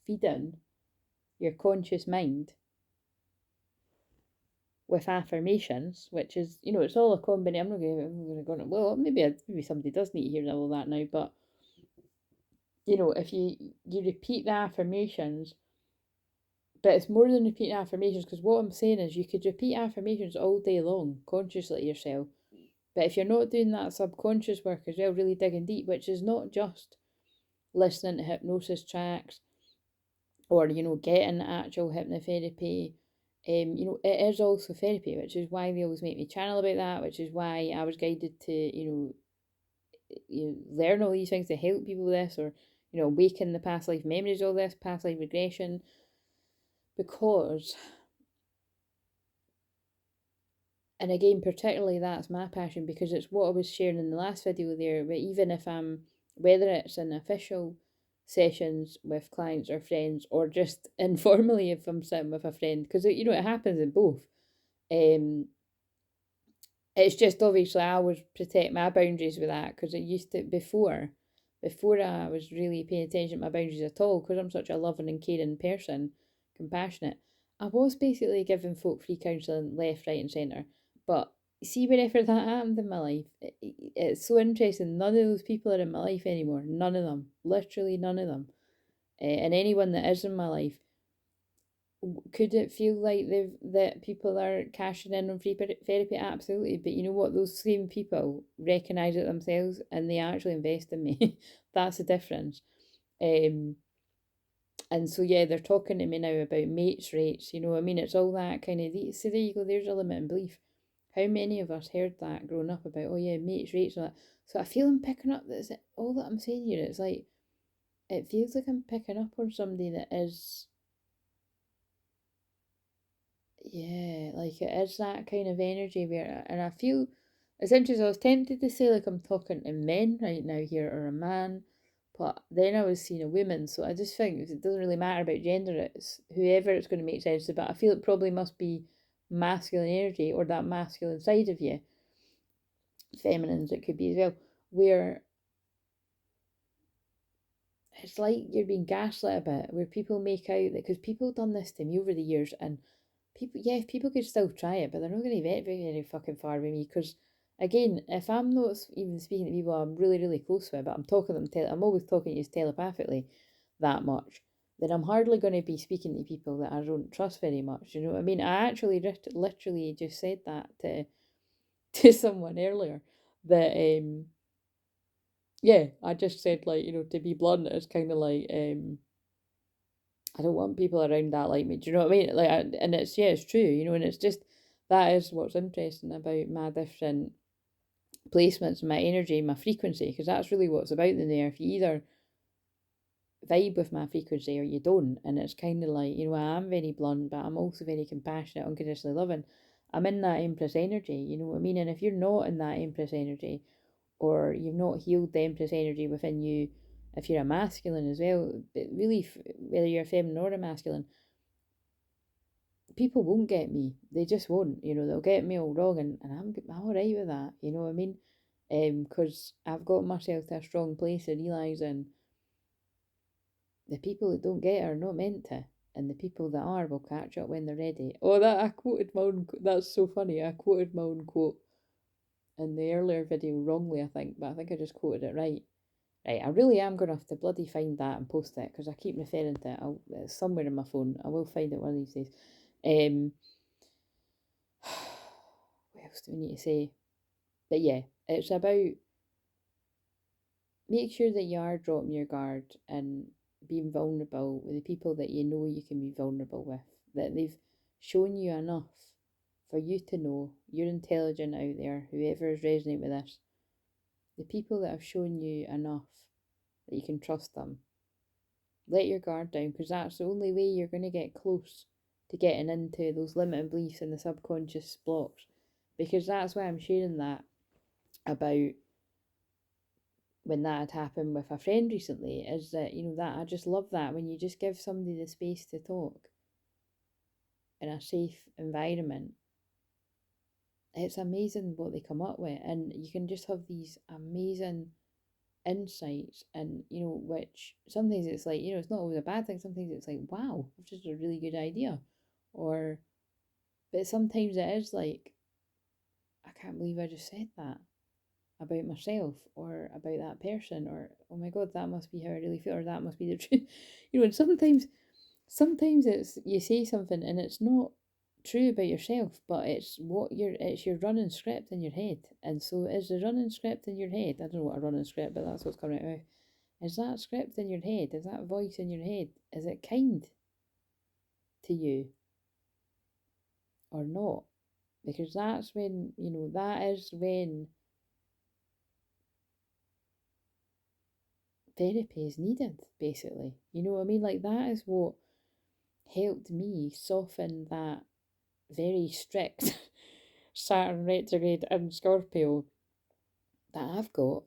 feeding your conscious mind with affirmations, which is, you know, it's all a combination. I'm not going to go on. Well, maybe somebody does need to hear all that now, but, you know, if you repeat the affirmations, but it's more than repeating affirmations, because what I'm saying is you could repeat affirmations all day long, consciously to yourself. But if you're not doing that subconscious work as well, really digging deep, which is not just listening to hypnosis tracks or, you know, getting actual hypnotherapy, you know, it is also therapy, which is why they always make me channel about that, which is why I was guided to, you learn all these things to help people with this, or, you know, awaken the past life memories, all this, past life regression, because, and again, particularly that's my passion, because it's what I was sharing in the last video there, but even if I'm, whether it's in official sessions with clients or friends, or just informally if I'm sitting with a friend, because, you know, it happens in both. It's just obviously I always protect my boundaries with that, because it used to, before I was really paying attention to my boundaries at all, because I'm such a loving and caring person, compassionate, I was basically giving folk free counselling left, right and centre. But see, wherever that happened in my life, it's so interesting, none of those people are in my life anymore. None of them. Literally none of them. And anyone that is in my life, could it feel like that people are cashing in on free therapy? Absolutely. But you know what? Those same people recognise it themselves and they actually invest in me. That's the difference. And so, yeah, they're talking to me now about mates rates. You know, I mean, it's all that kind of, so there you go, there's a limiting belief. How many of us heard that growing up about, oh yeah, mates rates and that? So I feel I'm picking up, that's all that I'm saying here. It's like, it feels like I'm picking up on somebody that is, yeah, like it is that kind of energy where, and I feel, it's interesting, I was tempted to say like I'm talking to men right now here, or a man, but then I was seeing a woman, so I just think it doesn't really matter about gender, it's whoever it's going to make sense to, but I feel it probably must be masculine energy, or that masculine side of you, feminines it could be as well, where it's like you're being gaslit a bit, where people make out that, because people done this to me over the years, and people, yeah, people could still try it, but they're not going to get very, very fucking far with me, because again, if I'm not even speaking to people I'm really, really close with, but I'm talking to them, I'm always talking to you telepathically that much, then I'm hardly going to be speaking to people that I don't trust very much. You know what I mean? I actually literally just said that to someone earlier, that yeah, I just said, like, to be blunt, it's kind of like I don't want people around that like me. Do you know what I mean? Like, and it's, yeah, it's true. And it's just, that is what's interesting about my different placements, my energy, my frequency, because that's really what's about in there. If you either vibe with my frequency or you don't, and it's kind of like, I am very blunt, but I'm also very compassionate, unconditionally loving. I'm in that Empress energy, you know what I mean? And if you're not in that Empress energy, or you've not healed the Empress energy within you, if you're a masculine as well, but really, whether you're a feminine or a masculine, people won't get me. They just won't. They'll get me all wrong, and I'm all right with that. You know what I mean? Because I've got myself to a strong place of realising the people that don't get it are not meant to, and the people that are will catch up when they're ready. Oh, that I quoted my own. That's so funny. I quoted my own quote in the earlier video wrongly, I think, but I think I just quoted it right. Right, I really am going to have to bloody find that and post it, because I keep referring to it. It's somewhere in my phone. I will find it one of these days. What else do we need to say? But yeah, it's about, make sure that you are dropping your guard and being vulnerable with the people that you know you can be vulnerable with, that they've shown you enough for you to know you're intelligent out there, whoever is resonating with this, the people that have shown you enough that you can trust them. Let your guard down, because that's the only way you're going to get close to getting into those limiting beliefs and the subconscious blocks. Because that's why I'm sharing that about when that had happened with a friend recently, is that, that I just love that when you just give somebody the space to talk in a safe environment. It's amazing what they come up with, and you can just have these amazing insights, and which sometimes it's like, it's not always a bad thing. Sometimes it's like, wow, that's just a really good idea. But sometimes it is like, I can't believe I just said that about myself or about that person, or oh my god, that must be how I really feel, or that must be the truth. And sometimes it's, you say something and it's not true about yourself, but it's your running script in your head. And so is the running script in your head, I don't know what a running script, but that's what's coming out of my mouth. Is that script in your head, is that voice in your head, is it kind to you or not? Because that's when, that is when therapy is needed, basically. You know what I mean? Like, that is what helped me soften that very strict Saturn retrograde in Scorpio that I've got.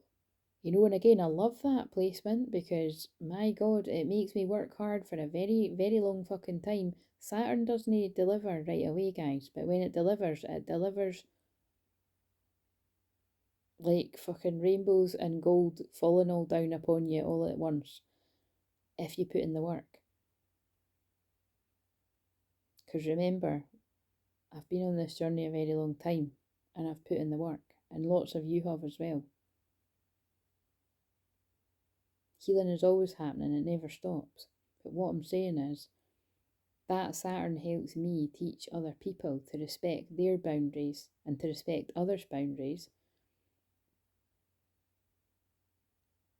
And again, I love that placement, because my god, it makes me work hard for a very, very long fucking time. Saturn doesn't deliver right away, guys, but when it delivers like fucking rainbows and gold falling all down upon you all at once, if you put in the work. Because remember, I've been on this journey a very long time, and I've put in the work, and lots of you have as well. Healing is always happening, it never stops. But what I'm saying is, that Saturn helps me teach other people to respect their boundaries and to respect others' boundaries.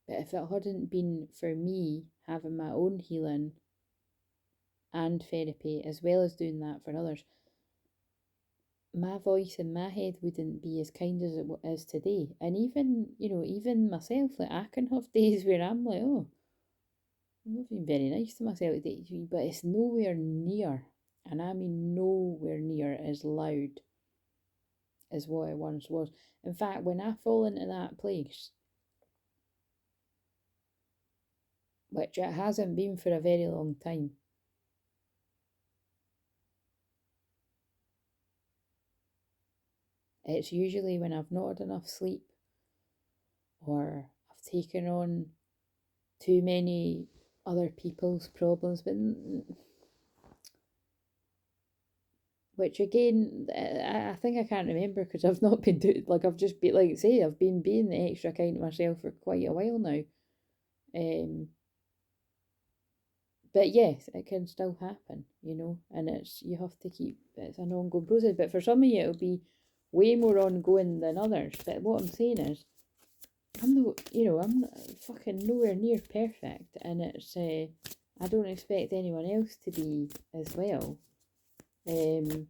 But if it hadn't been for me having my own healing and therapy, as well as doing that for others, my voice in my head wouldn't be as kind as it is today. And even myself, like, I can have days where I'm like, oh, I'm not being very nice to myself today, but it's nowhere near, and I mean nowhere near as loud as what it once was. In fact, when I fall into that place, which it hasn't been for a very long time, it's usually when I've not had enough sleep, or I've taken on too many other people's problems. But which again, I think I can't remember because I've not been doing, like, I've just been, like I say, I've been being the extra kind to myself for quite a while now. But yes, it can still happen, you know, and you have to keep, it's an ongoing process. But for some of you, it'll be way more ongoing than others. But what I'm saying is, I'm not fucking nowhere near perfect, and I don't expect anyone else to be as well. And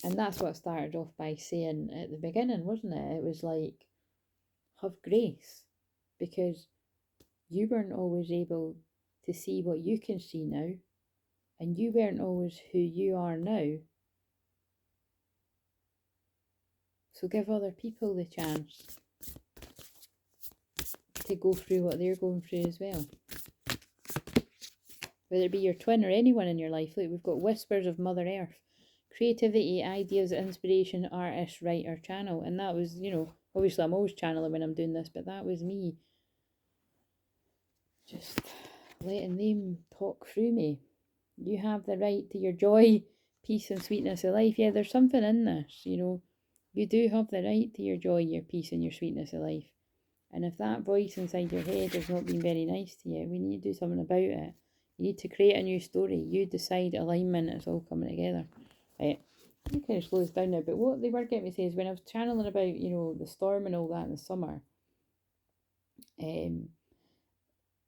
that's what I started off by saying at the beginning, wasn't it? It was like, have grace, because you weren't always able to see what you can see now, and you weren't always who you are now. So give other people the chance to go through what they're going through as well. Whether it be your twin or anyone in your life. Look, we've got Whispers of Mother Earth. Creativity, ideas, inspiration, artist, writer, channel. And that was, you know, obviously I'm always channeling when I'm doing this, but that was me just letting them talk through me. You have the right to your joy, peace and sweetness of life. Yeah, there's something in this, you know. You do have the right to your joy, your peace and your sweetness of life. And if that voice inside your head has not been very nice to you, we need to do something about it. You need to create a new story. You decide alignment, it's all coming together. Right. I'm kind of slow this down now, but what they were getting me to say is when I was channeling about, you know, the storm and all that in the summer,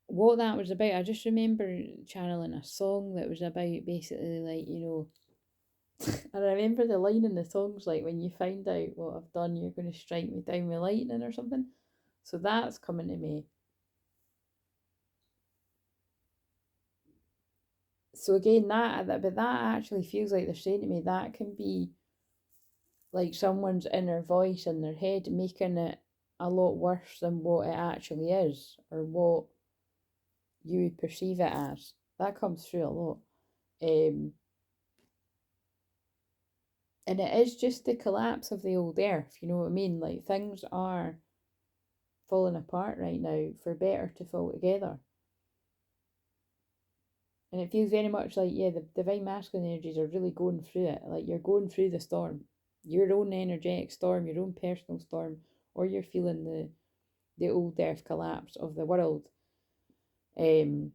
what that was about, I just remember channeling a song that was about basically like, you know, and I remember the line in the songs like, when you find out what I've done, you're going to strike me down with lightning or something. So that's coming to me. So again, but that actually feels like they're saying to me that can be like someone's inner voice in their head making it a lot worse than what it actually is, or what you perceive it as. That comes through a lot. And it is just the collapse of the old earth, you know what I mean? Like, things are falling apart right now for better to fall together. And it feels very much like, yeah, the divine masculine energies are really going through it. Like, you're going through the storm, your own energetic storm, your own personal storm, or you're feeling the old earth collapse of the world energy.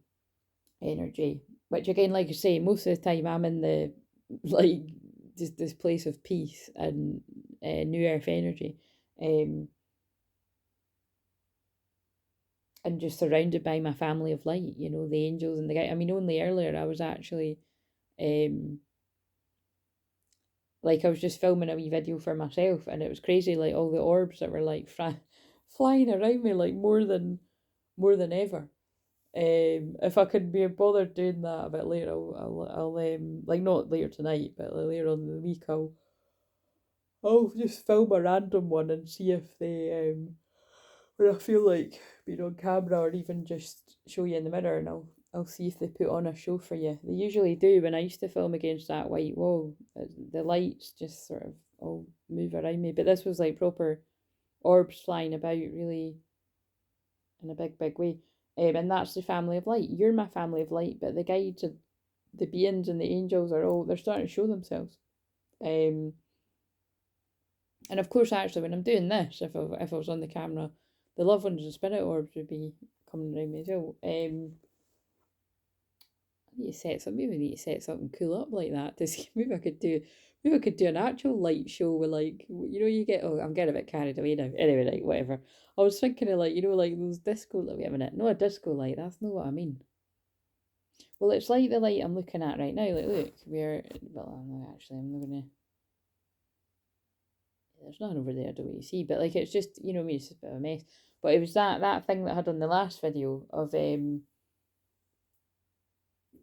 Which again, like I say, most of the time I'm in the like this place of peace and new earth energy. And just surrounded by my family of light, you know, the angels and the guy. I mean, only earlier I was actually like, I was just filming a wee video for myself, and it was crazy, like all the orbs that were like flying around me, like more than ever. If I could be bothered doing that a bit later, I'll like, not later tonight, but later on in the week, I'll just film a random one and see if they when I feel like being on camera, or even just show you in the mirror, and I'll see if they put on a show for you. They usually do. When I used to film against that white wall, the lights just sort of all move around me. But this was like proper orbs flying about, really, in a big way. And that's the family of light. You're my family of light, but the guides and the beings and the angels they're starting to show themselves. And of course, actually, when I'm doing this, if I was on the camera, the loved ones and spirit orbs would be coming around me as well. I need to set something. Maybe I need to set something cool up like that to see. Maybe I could do an actual light show with, like, you know, you get. Oh, I'm getting a bit carried away now. Anyway, like, whatever. I was thinking of, like, you know, like those disco. Wait a minute, not a disco light. That's not what I mean. Well, it's like the light I'm looking at right now. Like, look, well, I'm not gonna. There's nothing over there, I don't know what you see, but like, it's just, you know what I mean, it's just a bit of a mess. But it was that thing that I had on the last video of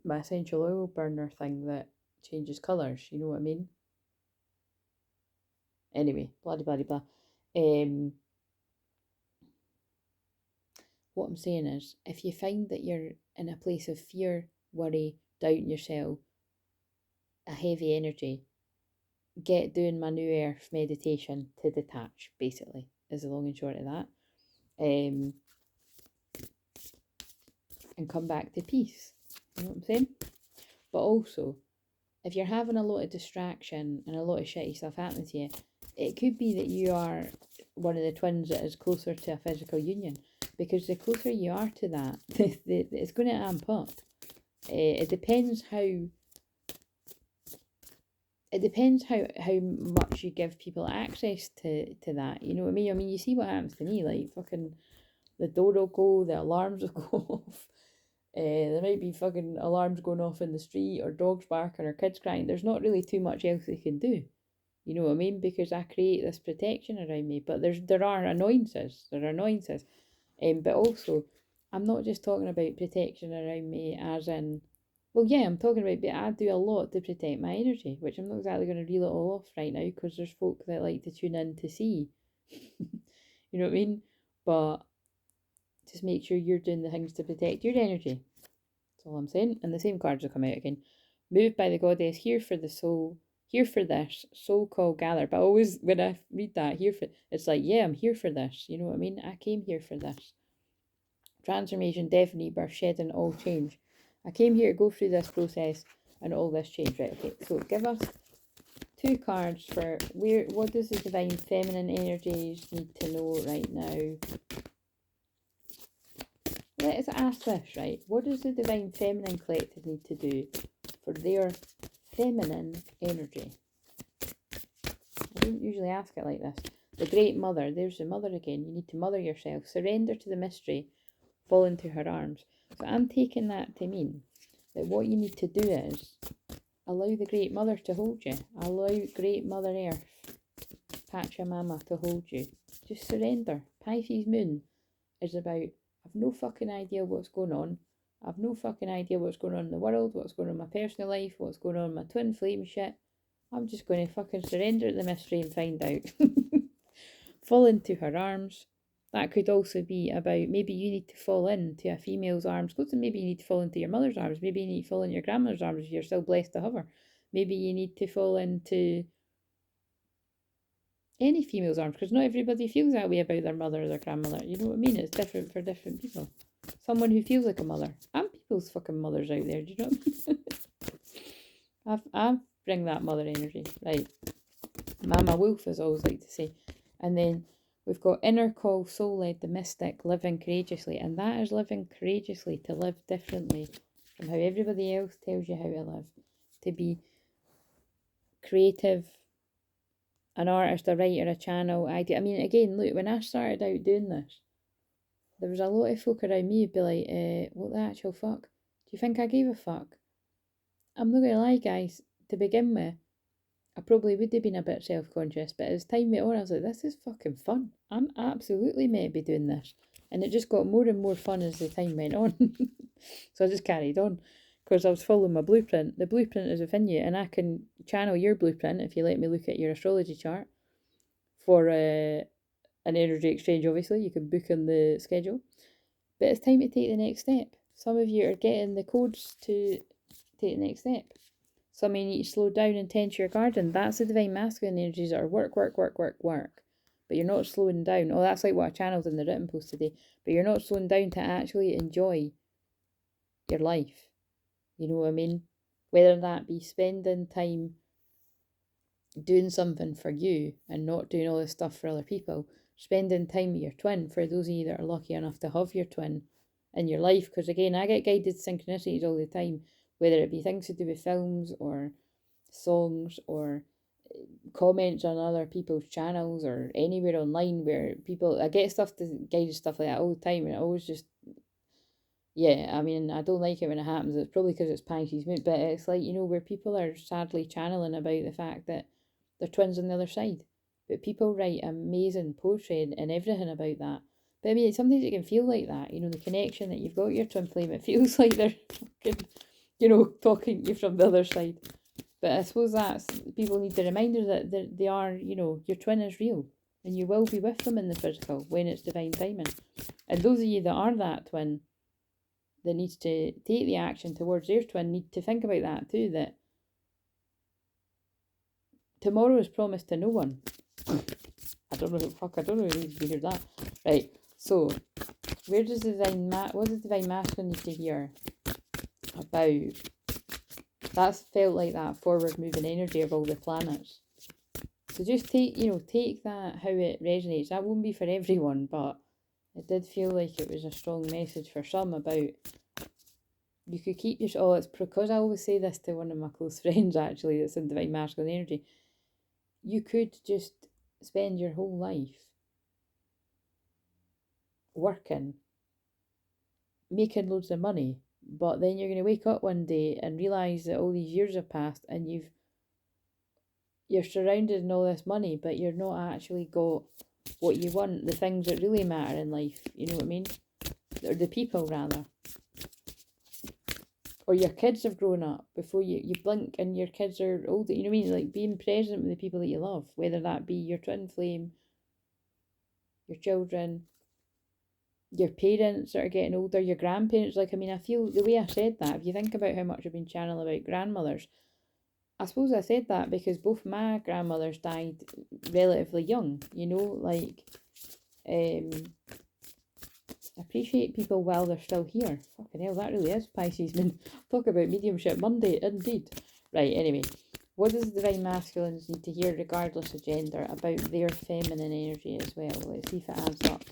my essential oil burner thing that changes colours, you know what I mean? Anyway, blah blah blah blah. What I'm saying is, if you find that you're in a place of fear, worry, doubting yourself, a heavy energy, get doing my new earth meditation to detach, basically, is the long and short of that. And come back to peace. You know what I'm saying? But also, if you're having a lot of distraction and a lot of shitty stuff happening to you, it could be that you are one of the twins that is closer to a physical union, because the closer you are to that, it's going to amp up. It depends how much you give people access to that. You know what I mean? I mean, you see what happens to me, like fucking the door will go, the alarms will go off. There might be fucking alarms going off in the street, or dogs barking, or kids crying. There's not really too much else they can do. You know what I mean? Because I create this protection around me. But there are annoyances. But also, I'm not just talking about protection around me as in, well, yeah, I'm talking about, but I do a lot to protect my energy, which I'm not exactly going to reel it all off right now, because there's folk that like to tune in to see. You know what I mean? But just make sure you're doing the things to protect your energy. That's all I'm saying. And the same cards will come out again. Moved by the goddess, here for the soul, here for this, soul call gather. But always when I read that, here for, it's like, yeah, I'm here for this. You know what I mean? I came here for this. Transformation, definitely, birth, shedding, all change. I came here to go through this process and all this change. Right, okay. So give us 2 cards for what does the divine feminine energies need to know right now? Let's ask this, right? What does the divine feminine collective need to do for their feminine energy? I don't usually ask it like this. The great mother, there's the mother again. You need to mother yourself. Surrender to the mystery. Fall into her arms. So I'm taking that to mean that what you need to do is allow the great mother to hold you. Allow great mother earth, Pachamama, to hold you. Just surrender. Pisces moon is about, I've no fucking idea what's going on. I've no fucking idea what's going on in the world, what's going on in my personal life, what's going on in my twin flame shit. I'm just going to fucking surrender to the mystery and find out. Fall into her arms. That could also be about, maybe you need to fall into a female's arms. Maybe you need to fall into your mother's arms. Maybe you need to fall in your grandmother's arms if you're still blessed to have her. Maybe you need to fall into any female's arms, because not everybody feels that way about their mother or their grandmother. You know what I mean? It's different for different people. Someone who feels like a mother. And people's fucking mothers out there. Do you know what I mean? I bring that mother energy. Right. Mama Wolf, as I always like to say. And then we've got inner call, soul-led, the mystic, living courageously. And that is living courageously, to live differently from how everybody else tells you how to live. To be creative, an artist, a writer, a channel, idea. I mean, again, look, when I started out doing this, there was a lot of folk around me who'd be like, what the actual fuck? Do you think I gave a fuck? I'm not going to lie, guys, to begin with, I probably would have been a bit self-conscious, but as time went on, I was like, this is fucking fun. I'm absolutely meant to be doing this. And it just got more and more fun as the time went on. So I just carried on, because I was following my blueprint. The blueprint is within you, and I can channel your blueprint if you let me look at your astrology chart for an energy exchange. Obviously, you can book in the schedule. But it's time to take the next step. Some of you are getting the codes to take the next step. Some of you need to slow down and tend to your garden. That's the divine masculine energies that are work. But you're not slowing down. Oh, that's like what I channeled in the written post today. But you're not slowing down to actually enjoy your life. You know what I mean? Whether that be spending time doing something for you and not doing all this stuff for other people. Spending time with your twin, for those of you that are lucky enough to have your twin in your life. Because again, I get guided synchronicities all the time. Whether it be things to do with films or songs or comments on other people's channels or anywhere online where people, I get stuff to guided stuff like that all the time, and it always just, yeah, I mean, I don't like it when it happens. It's probably because it's Pisces moon, but it's like, you know, where people are sadly channeling about the fact that they're twins on the other side. But people write amazing poetry and everything about that. But I mean, sometimes it can feel like that, you know, the connection that you've got with your twin flame. It feels like they're fucking, you know, talking to you from the other side. But I suppose that's, people need the reminder that they are, you know, your twin is real. And you will be with them in the physical when it's divine timing. And those of you that are that twin that needs to take the action towards their twin need to think about that too, that tomorrow is promised to no one. I don't know who needs to hear that. Right, so where does what does divine masculine need to hear about That's felt like that forward moving energy of all the planets. So just take that how it resonates. That won't be for everyone, but it did feel like it was a strong message for some about you could keep your... Oh, it's because I always say this to one of my close friends, actually, that's in divine masculine energy. You could just spend your whole life working, making loads of money, but then you're going to wake up one day and realise that all these years have passed and you're surrounded in all this money, but you're not actually got what you want, the things that really matter in life, you know what I mean? Or the people, rather. Or your kids have grown up before you blink and your kids are older, you know what I mean? Like being present with the people that you love, whether that be your twin flame, your children, your parents that are getting older, your grandparents. Like, I mean, I feel the way I said that, if you think about how much I've been channeling about grandmothers, I suppose I said that because both my grandmothers died relatively young, you know, like, appreciate people while they're still here. Fucking hell, that really is Pisces. Talk about mediumship Monday, indeed. Right, anyway, what does the divine masculines need to hear, regardless of gender, about their feminine energy as well? Let's see if it adds up.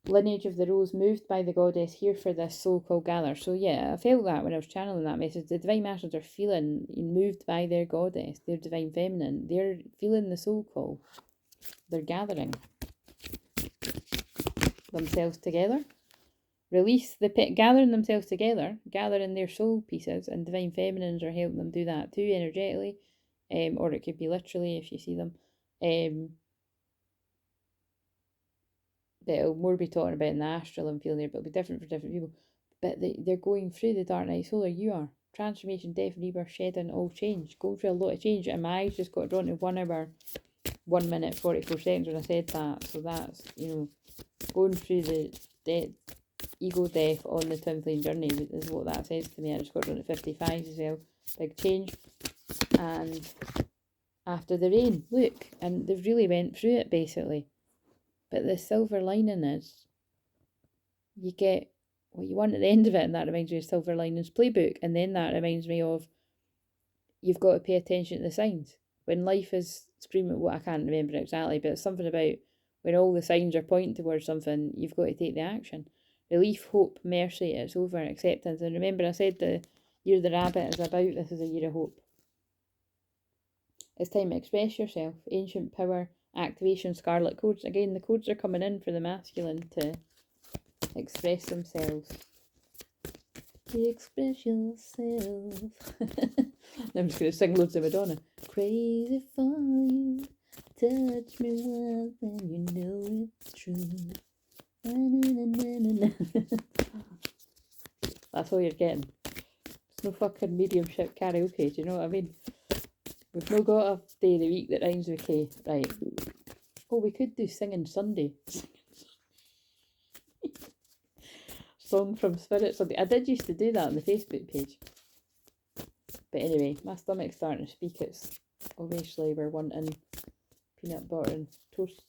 Lineage of the rose, moved by the goddess, here for this soul call gather. So yeah, I felt that when I was channeling that message. The divine masculines are feeling moved by their goddess, their divine feminine. They're feeling the soul call. They're gathering themselves together. Release the pit, gathering themselves together, gathering their soul pieces, and divine feminines are helping them do that too, energetically, or it could be literally if you see them. That it'll more be talking about in the astral and feeling there, but it'll be different for different people. But they're going through the dark night solar. You are. Transformation, death, rebirth, shedding, all change. Going through a lot of change. And my eyes just got drawn to 1 hour, 1 minute, 44 seconds when I said that. So that's, going through the ego death on the twin flame journey is what that says to me. I just got drawn to 55 as well. Big change. And after the rain, look, and they've really went through it basically. But the silver lining is you get what you want at the end of it, and that reminds me of Silver Linings Playbook. And then that reminds me of you've got to pay attention to the signs. When life is screaming, I can't remember exactly, but it's something about when all the signs are pointing towards something, you've got to take the action. Relief, hope, mercy, it's over, acceptance. And remember, I said the year of the rabbit is about, this is a year of hope. It's time to express yourself. Ancient power, activation, scarlet codes. Again, the codes are coming in for the masculine to express themselves. Express yourself. I'm just going to sing loads of Madonna. Crazy for you, touch me once and you know it's true. That's all you're getting. It's no fucking mediumship karaoke, do you know what I mean? We've not got a day of the week that rhymes with K. Right. Oh, we could do Singing Sunday. Song from Spirit Sunday. I did used to do that on the Facebook page. But anyway, my stomach's starting to speak. It's obviously we're wanting peanut butter and toast.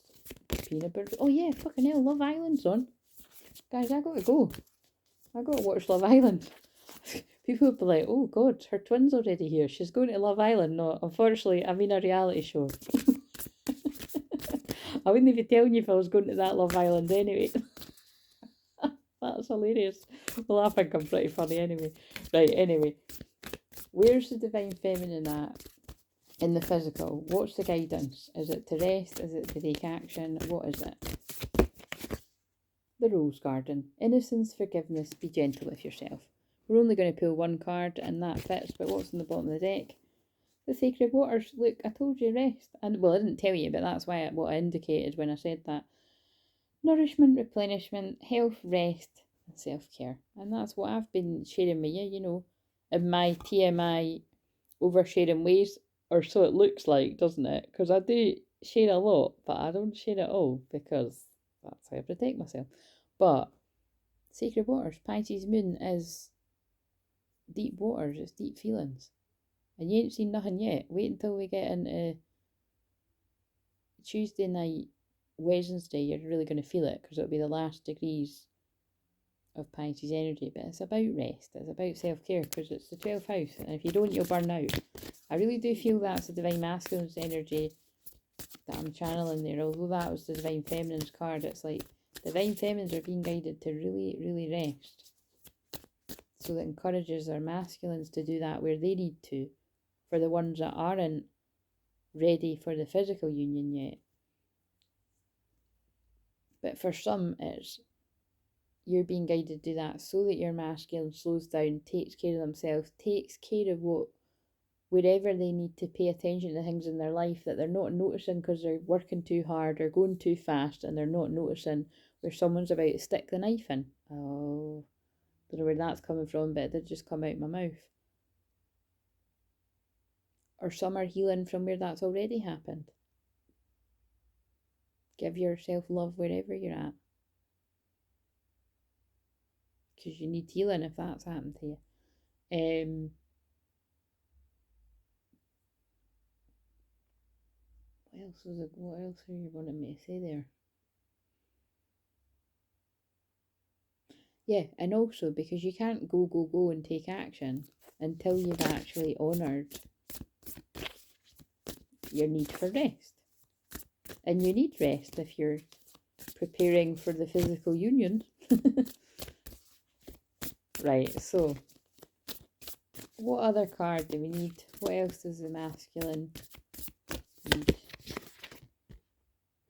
Peanut butter. Oh yeah, fucking hell, Love Island's on. Guys, I gotta go. I gotta watch Love Island. People would be like, oh god, her twin's already here. She's going to Love Island. No, unfortunately, I'm in a reality show. I wouldn't be telling you if I was going to that Love Island anyway. That's hilarious. Well, I think I'm pretty funny anyway. Right, anyway. Where's the divine feminine at in the physical? What's the guidance? Is it to rest? Is it to take action? What is it? The Rose Garden. Innocence, forgiveness, be gentle with yourself. We're only going to pull one card and that fits, but what's on the bottom of the deck? The Sacred Waters. Look, I told you rest. And well, I didn't tell you, but that's why what I indicated when I said that. Nourishment, replenishment, health, rest, and self-care. And that's what I've been sharing with you, in my TMI oversharing ways, or so it looks like, doesn't it? Because I do share a lot, but I don't share it all, because that's how I protect myself. But Sacred Waters, Pisces moon is deep waters, it's deep feelings. And you ain't seen nothing yet. Wait until we get into Tuesday night, Wednesday, you're really going to feel it, because it'll be the last degrees of Pisces energy, but it's about rest, it's about self-care, because it's the 12th house, and if you don't, you'll burn out. I really do feel that's the Divine Masculine's energy that I'm channeling there, although that was the Divine Feminine's card. It's like Divine Feminines are being guided to really, really rest, so that encourages their masculines to do that where they need to, for the ones that aren't ready for the physical union yet. But for some, it's you're being guided to do that so that your masculine slows down, takes care of themselves, takes care of wherever they need to pay attention to things in their life that they're not noticing because they're working too hard or going too fast, and they're not noticing where someone's about to stick the knife in. Oh, don't know where that's coming from, but it did just come out my mouth. Or some are healing from where that's already happened. Give yourself love wherever you're at, because you need healing if that's happened to you. What else are you wanting me to say there? Yeah, and also because you can't go and take action until you've actually honoured your need for rest. And you need rest if you're preparing for the physical union. Right, so what other card do we need? What else does the masculine need?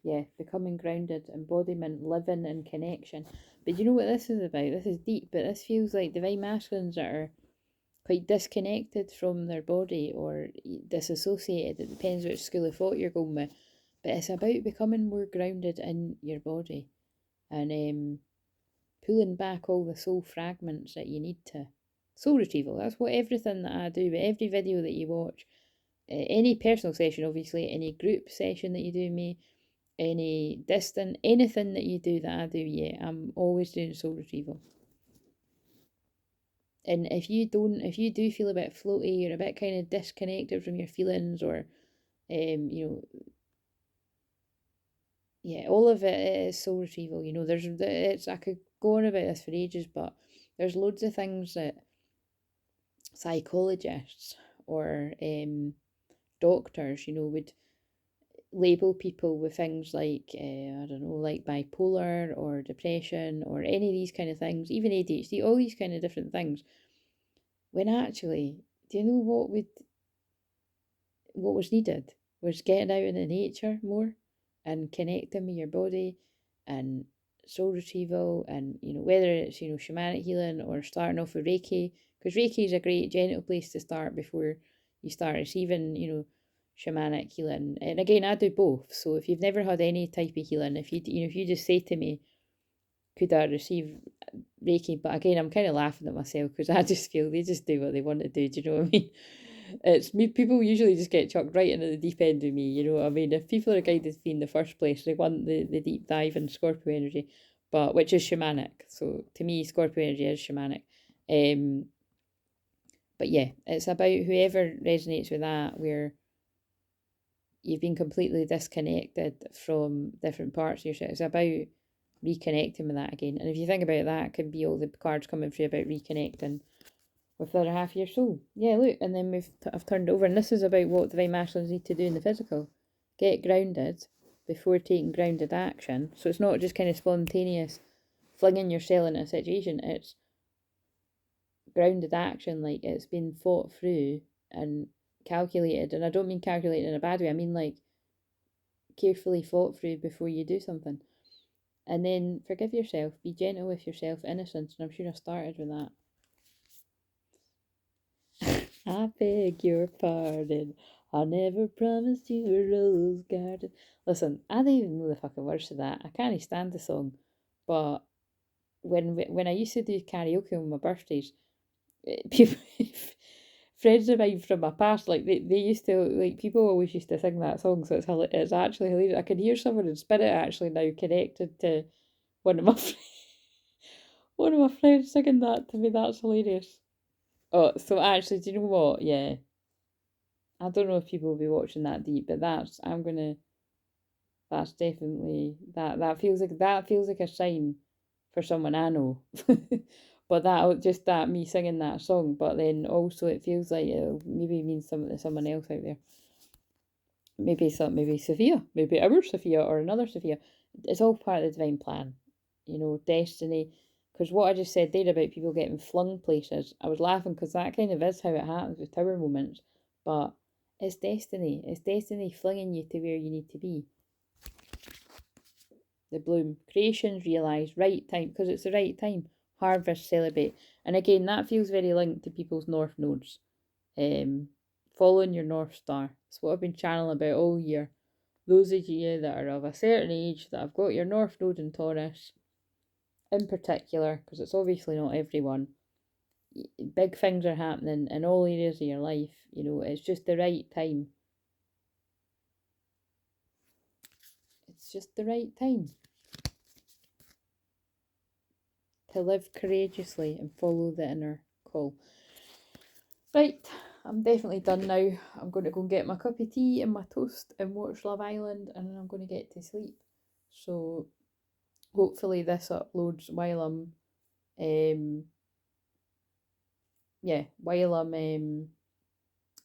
Yeah, becoming grounded, embodiment, living in connection. But you know what this is about? This is deep, but this feels like Divine Masculines that are quite disconnected from their body or disassociated. It depends which school of thought you're going with. But it's about becoming more grounded in your body and pulling back all the soul fragments that you need to. Soul retrieval, that's what everything that I do, with every video that you watch, any personal session obviously, any group session that you do me, any distant, anything that you do that I do, yeah, I'm always doing soul retrieval. And if you do feel a bit floaty, you're a bit kind of disconnected from your feelings, or yeah, all of it is soul retrieval. I could go on about this for ages, but there's loads of things that psychologists or doctors, would label people with things like, I don't know, like bipolar or depression or any of these kind of things, even ADHD, all these kind of different things. When actually, do you know what was needed was getting out into nature more and connecting with your body and soul retrieval, and whether it's shamanic healing or starting off with Reiki, because Reiki is a great gentle place to start before you start receiving shamanic healing. And again, I do both, so if you've never had any type of healing, if you just say to me, could I receive Reiki? But again, I'm kind of laughing at myself because I just feel they just do what they want to do. Do you know what I mean? It's me. People usually just get chucked right into the deep end of me. You know what I mean? If people are guided to be in the first place, they want the deep dive in Scorpio energy, but which is shamanic. So to me, Scorpio energy is shamanic. But yeah, it's about whoever resonates with that, where you've been completely disconnected from different parts of yourself. It's about reconnecting with that again. And if you think about that, it could be all the cards coming through about reconnecting with the other half of your soul. Yeah, look, and then I've turned over, and this is about what Divine Masculines need to do in the physical. Get grounded before taking grounded action. So it's not just kind of spontaneous flinging yourself in a situation. It's grounded action, like it's been thought through and calculated. And I don't mean calculated in a bad way. I mean like carefully thought through before you do something. And then forgive yourself. Be gentle with yourself. Innocence. And I'm sure I started with that. I beg your pardon. I never promised you a rose garden. Listen, I don't even know the fucking words to that. I can't stand the song. But when I used to do karaoke on my birthdays, people, friends of mine from my past, like they used to, like, people always used to sing that song. So it's actually hilarious. I can hear someone in spirit actually now connected to one of my one of my friends singing that to me. That's hilarious. Oh, so actually, do you know what? Yeah, I don't know if people will be watching that deep, but that's definitely that feels like a sign for someone I know. But that me singing that song, but then also it feels like it maybe means something to someone else out there. Maybe Sophia, maybe our Sophia or another Sophia. It's all part of the divine plan, destiny. Because what I just said there about people getting flung places, I was laughing because that kind of is how it happens with tower moments. But it's destiny. It's destiny flinging you to where you need to be. The bloom, creations realised, right time, because it's the right time. Harvest, celebrate. And again, that feels very linked to people's north nodes. Following your North Star. It's what I've been channeling about all year. Those of you that are of a certain age that have got your North Node in Taurus, in particular, because it's obviously not everyone, big things are happening in all areas of your life. It's just the right time. It's just the right time to live courageously and follow the inner call. Right, I'm definitely done now. I'm going to go and get my cup of tea and my toast and watch Love Island, and then I'm going to get to sleep. So hopefully this uploads while I'm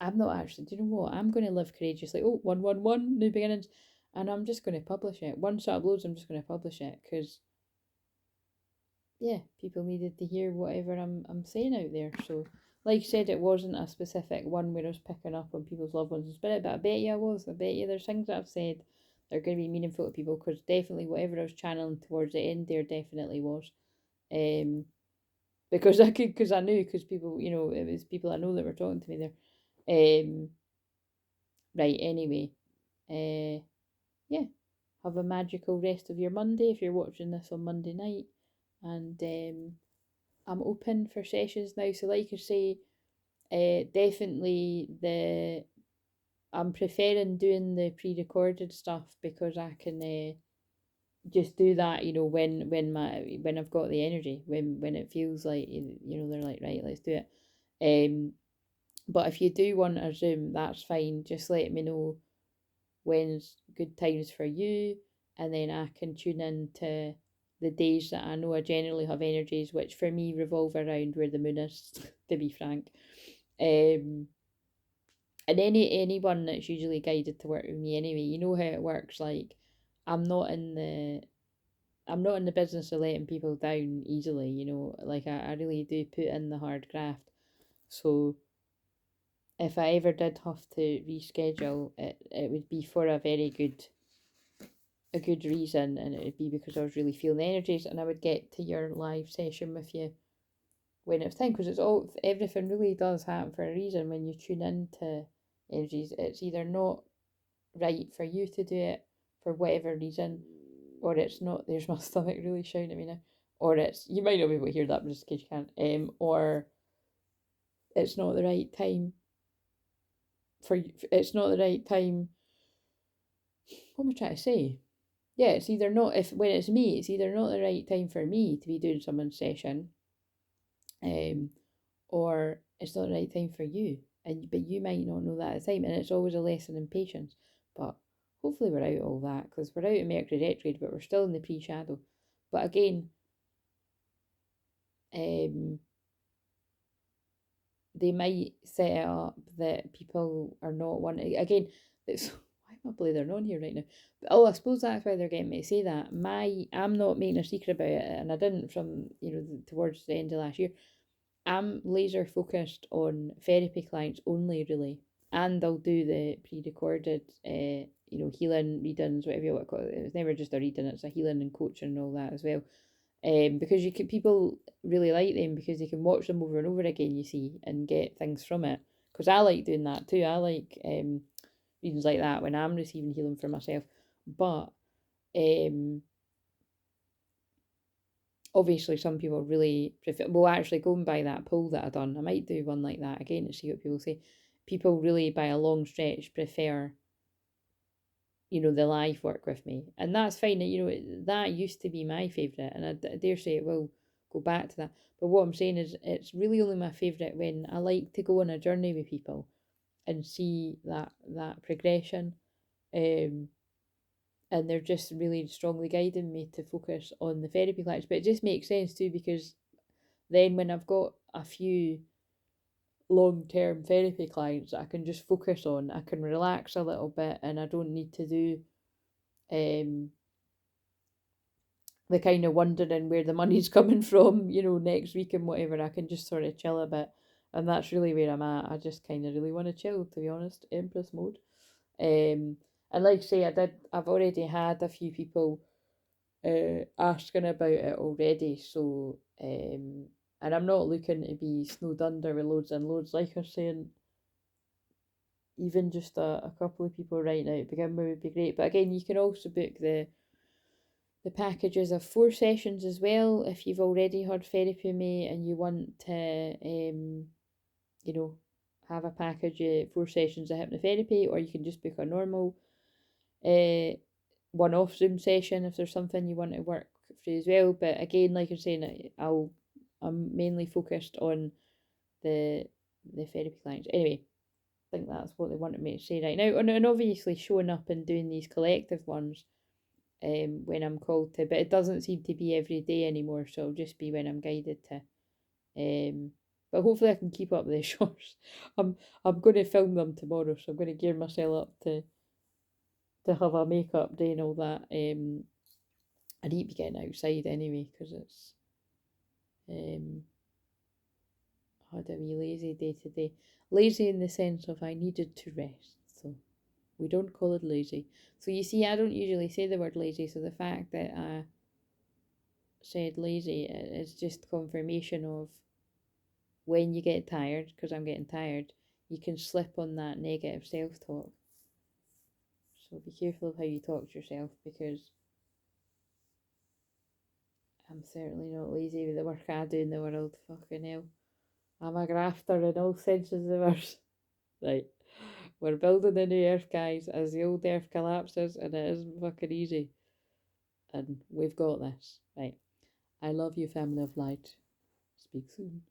I'm not actually, do you know what, I'm going to live courageously. 111 new beginnings, and I'm just going to publish it. Once it uploads, I'm just going to publish it, because people needed to hear whatever I'm saying out there. So like I said, it wasn't a specific one where I was picking up on people's loved ones in spirit, but I bet you there's things that I've said that are going to be meaningful to people, because definitely whatever I was channeling towards the end there definitely was. Because I knew, because people, it was people I know that were talking to me there. Right, anyway, have a magical rest of your Monday if you're watching this on Monday night, and I'm open for sessions now. So like I say, definitely I'm preferring doing the pre-recorded stuff, because I can just do that, when I've got the energy, when it feels like, they're like, right, let's do it. But if you do want a Zoom, that's fine. Just let me know when's good times for you, and then I can tune in to the days that I know I generally have energies, which for me revolve around where the moon is, to be frank. And anyone that's usually guided to work with me anyway, you know how it works. Like, I'm not in the business of letting people down easily, like I really do put in the hard graft. So if I ever did have to reschedule, it would be for a good reason, and it would be because I was really feeling the energies, and I would get to your live session with you when it's time, because everything really does happen for a reason. When you tune into energies, it's either not right for you to do it for whatever reason, or it's not. There's my stomach really shouting at me now. Or you might not be able to hear that, but just in case you can't. Or it's not the right time for you. It's not the right time. What am I trying to say? Yeah, it's either not, if when it's me, it's either not the right time for me to be doing someone's session, or it's not the right time for you, but you might not know that at the time, and it's always a lesson in patience. But hopefully we're out of all that, because we're out of Mercury retrograde, but we're still in the pre-shadow. But again, they might set it up that people are not wanting, again, it's why am I blathering on here right now? But I suppose that's why they're getting me to say that. I'm not making a secret about it, and I didn't from towards the end of last year. I'm laser focused on therapy clients only, really, and I'll do the pre-recorded healing readings, whatever you want to call it. It's never just a reading, it's a healing and coaching and all that as well. Because people really like them, because they can watch them over and over again, you see, and get things from it. Because I like doing that too. I like readings like that when I'm receiving healing for myself. But obviously some people really prefer, well, actually, going by that poll that I done, I might do one like that again to see what people say. People really, by a long stretch, prefer the live work with me, and that's fine. That used to be my favourite, and I dare say it will go back to that. But what I'm saying is, it's really only my favourite when I like to go on a journey with people and see that progression. And and they're just really strongly guiding me to focus on the therapy clients. But it just makes sense too, because then when I've got a few long-term therapy clients that I can just focus on, I can relax a little bit, and I don't need to do the kind of wondering where the money's coming from, next week and whatever. I can just sort of chill a bit, and that's really where I'm at. I just kind of really want to chill, to be honest. Empress mode. And like I say, I've already had a few people asking about it already, so and I'm not looking to be snowed under with loads and loads. Like I was saying, even just a couple of people right now to begin with would be great. But again, you can also book the packages of 4 sessions as well if you've already had therapy with me and you want to have a package of 4 sessions of hypnotherapy, or you can just book a normal one-off Zoom session if there's something you want to work through as well. But again, like I'm saying, I'm mainly focused on the therapy clients. Anyway, I think that's what they wanted me to say right now. And obviously showing up and doing these collective ones when I'm called to, but it doesn't seem to be every day anymore, so it'll just be when I'm guided to. But hopefully I can keep up the shorts. I'm going to film them tomorrow, so I'm going to gear myself up to have a makeup day and all that. I need to be getting outside anyway, because it's I had a wee lazy day today. Lazy in the sense of I needed to rest, so we don't call it lazy. So you see, I don't usually say the word lazy, so the fact that I said lazy is just confirmation of when you get tired, because I'm getting tired, you can slip on that negative self-talk. So be careful of how you talk to yourself, because I'm certainly not lazy with the work I do in the world. Fucking hell. I'm a grafter in all senses of the word. Right. We're building a new earth, guys, as the old earth collapses, and it isn't fucking easy. And we've got this. Right. I love you, family of light. Speak soon.